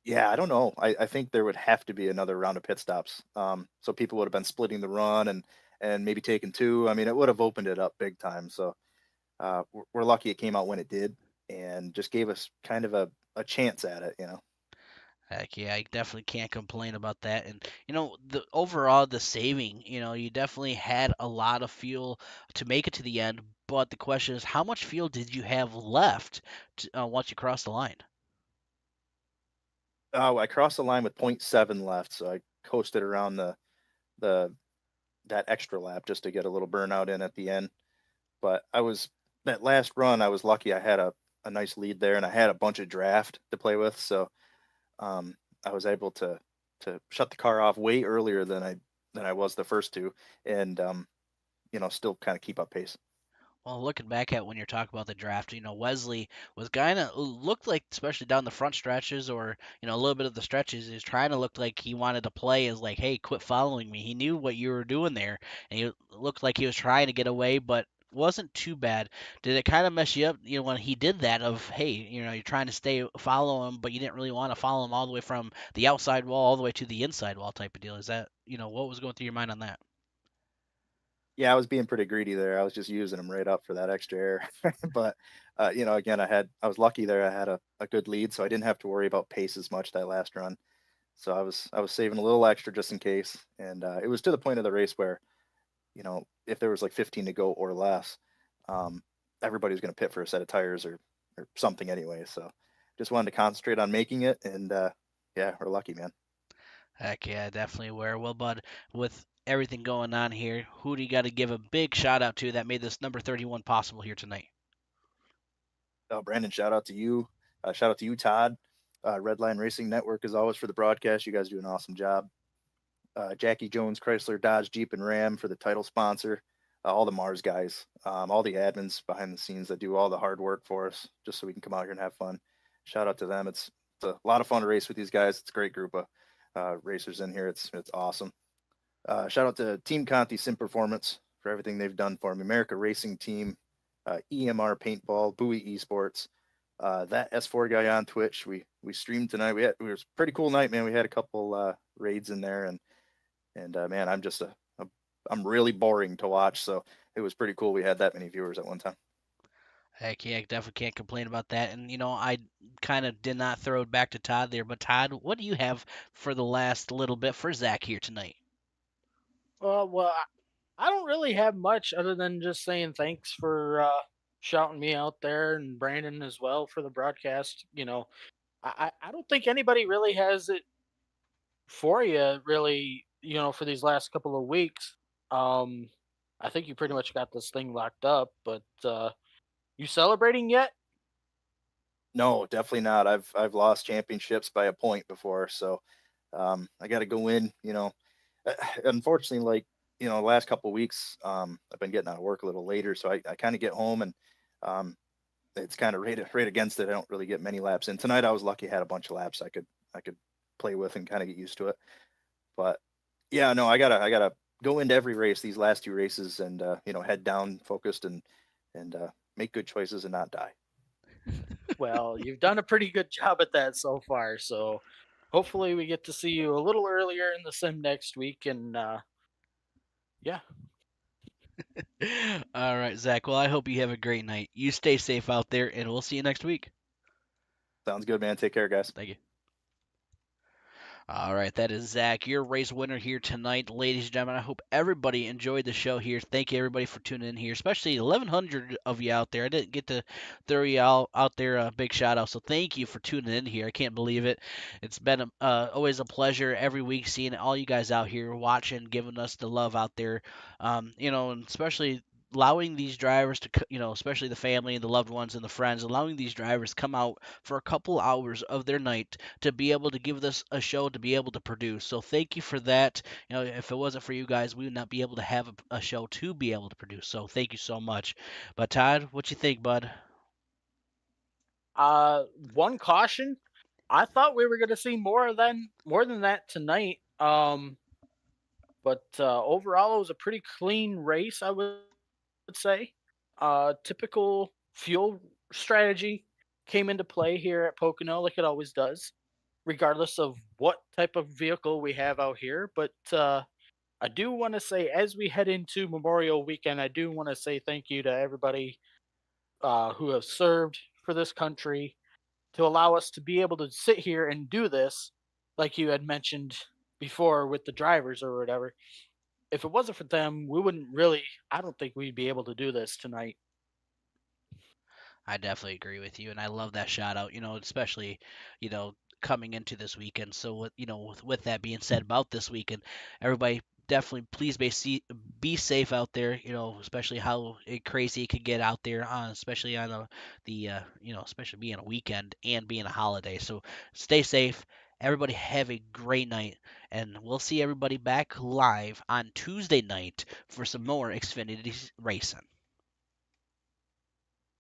Yeah, I don't know. I think there would have to be another round of pit stops. So people would have been splitting the run and maybe taking two. I mean, it would have opened it up big time. So we're lucky it came out when it did and just gave us kind of a chance at it, Heck yeah, I definitely can't complain about that. And the saving, you definitely had a lot of fuel to make it to the end. But the question is, how much fuel did you have left once you crossed the line? Oh, I crossed the line with 0.7 left, so I coasted around the the that extra lap just to get a little burnout in at the end. But that last run, I was lucky. I had a nice lead there, and I had a bunch of draft to play with, so um, I was able to shut the car off way earlier than I was the first two, and still kind of keep up pace. Well, looking back at when you're talking about the draft, Wesley was kind of looked like, especially down the front stretches or, a little bit of the stretches, he was trying to look like he wanted to play as like, hey, quit following me. He knew what you were doing there, and he looked like he was trying to get away, but wasn't too bad. Did it kind of mess you up, when he did that of, hey, you're trying to follow him, but you didn't really want to follow him all the way from the outside wall all the way to the inside wall type of deal? Is that, what was going through your mind on that? Yeah, I was being pretty greedy there. I was just using them right up for that extra air. But again, I was lucky there. I had a good lead, so I didn't have to worry about pace as much that last run. So I was saving a little extra just in case, and it was to the point of the race where if there was like 15 to go or less, um, everybody was going to pit for a set of tires or something anyway. So just wanted to concentrate on making it, and yeah, we're lucky, man. Heck yeah, definitely were. Well, bud, with everything going on here, who do you got to give a big shout out to that made this number 31 possible here tonight? Oh, Brandon, shout out to you. Shout out to you, Todd. Red Line Racing Network, as always, for the broadcast. You guys do an awesome job. Jacky Jones, Chrysler, Dodge, Jeep, and Ram for the title sponsor. All the Mars guys, all the admins behind the scenes that do all the hard work for us, just so we can come out here and have fun. Shout out to them. It's a lot of fun to race with these guys. It's a great group of racers in here. It's awesome. Shout out to Team Conti Sim Performance for everything they've done for me. America Racing Team, EMR Paintball, Bowie Esports, that S4 guy on Twitch. We streamed tonight. It was a pretty cool night, man. We had a couple raids in there, and man, I'm really boring to watch. So it was pretty cool. We had that many viewers at one time. Heck yeah, definitely can't complain about that. And, I kind of did not throw it back to Todd there, but Todd, what do you have for the last little bit for Zach here tonight? Well, I don't really have much other than just saying thanks for shouting me out there, and Brandon as well for the broadcast. I don't think anybody really has it for you, really, for these last couple of weeks. Um, I think you pretty much got this thing locked up, but you celebrating yet? No, definitely not. I've lost championships by a point before, so I got to go in. Unfortunately, like the last couple of weeks, I've been getting out of work a little later, so I kind of get home and um, it's kind of right against it. I don't really get many laps in. Tonight I was lucky; I had a bunch of laps I could play with and kind of get used to it. But yeah, no, I gotta go into every race, these last two races, and head down, focused, and make good choices and not die. Well, you've done a pretty good job at that so far, so hopefully we get to see you a little earlier in the sim next week, and yeah. All right, Zach. Well, I hope you have a great night. You stay safe out there, and we'll see you next week. Sounds good, man. Take care, guys. Thank you. All right, that is Zach, your race winner here tonight, ladies and gentlemen. I hope everybody enjoyed the show here. Thank you, everybody, for tuning in here, especially 1,100 of you out there. I didn't get to throw you out there a big shout out, so thank you for tuning in here. I can't believe it. It's been always a pleasure every week seeing all you guys out here watching, giving us the love out there. And especially allowing these drivers to, especially the family and the loved ones and the friends, allowing these drivers to come out for a couple hours of their night to be able to give this a show, to be able to produce. So thank you for that. If it wasn't for you guys, we would not be able to have a show to be able to produce. So thank you so much. But Todd, what you think, bud? One caution. I thought we were going to see more than that tonight. But overall, it was a pretty clean race, I would say. Typical fuel strategy came into play here at Pocono, like it always does, regardless of what type of vehicle we have out here. But I do want to say, as we head into Memorial Weekend, I do want to say thank you to everybody who have served for this country to allow us to be able to sit here and do this, like you had mentioned before with the drivers or whatever. If it wasn't for them, we wouldn't really, I don't think we'd be able to do this tonight. I definitely agree with you, and I love that shout out. Especially, coming into this weekend. So with that being said about this weekend, everybody definitely please be safe out there. Especially how crazy it could get out there, especially on especially being a weekend and being a holiday. So stay safe. Everybody have a great night, and we'll see everybody back live on Tuesday night for some more Xfinity racing.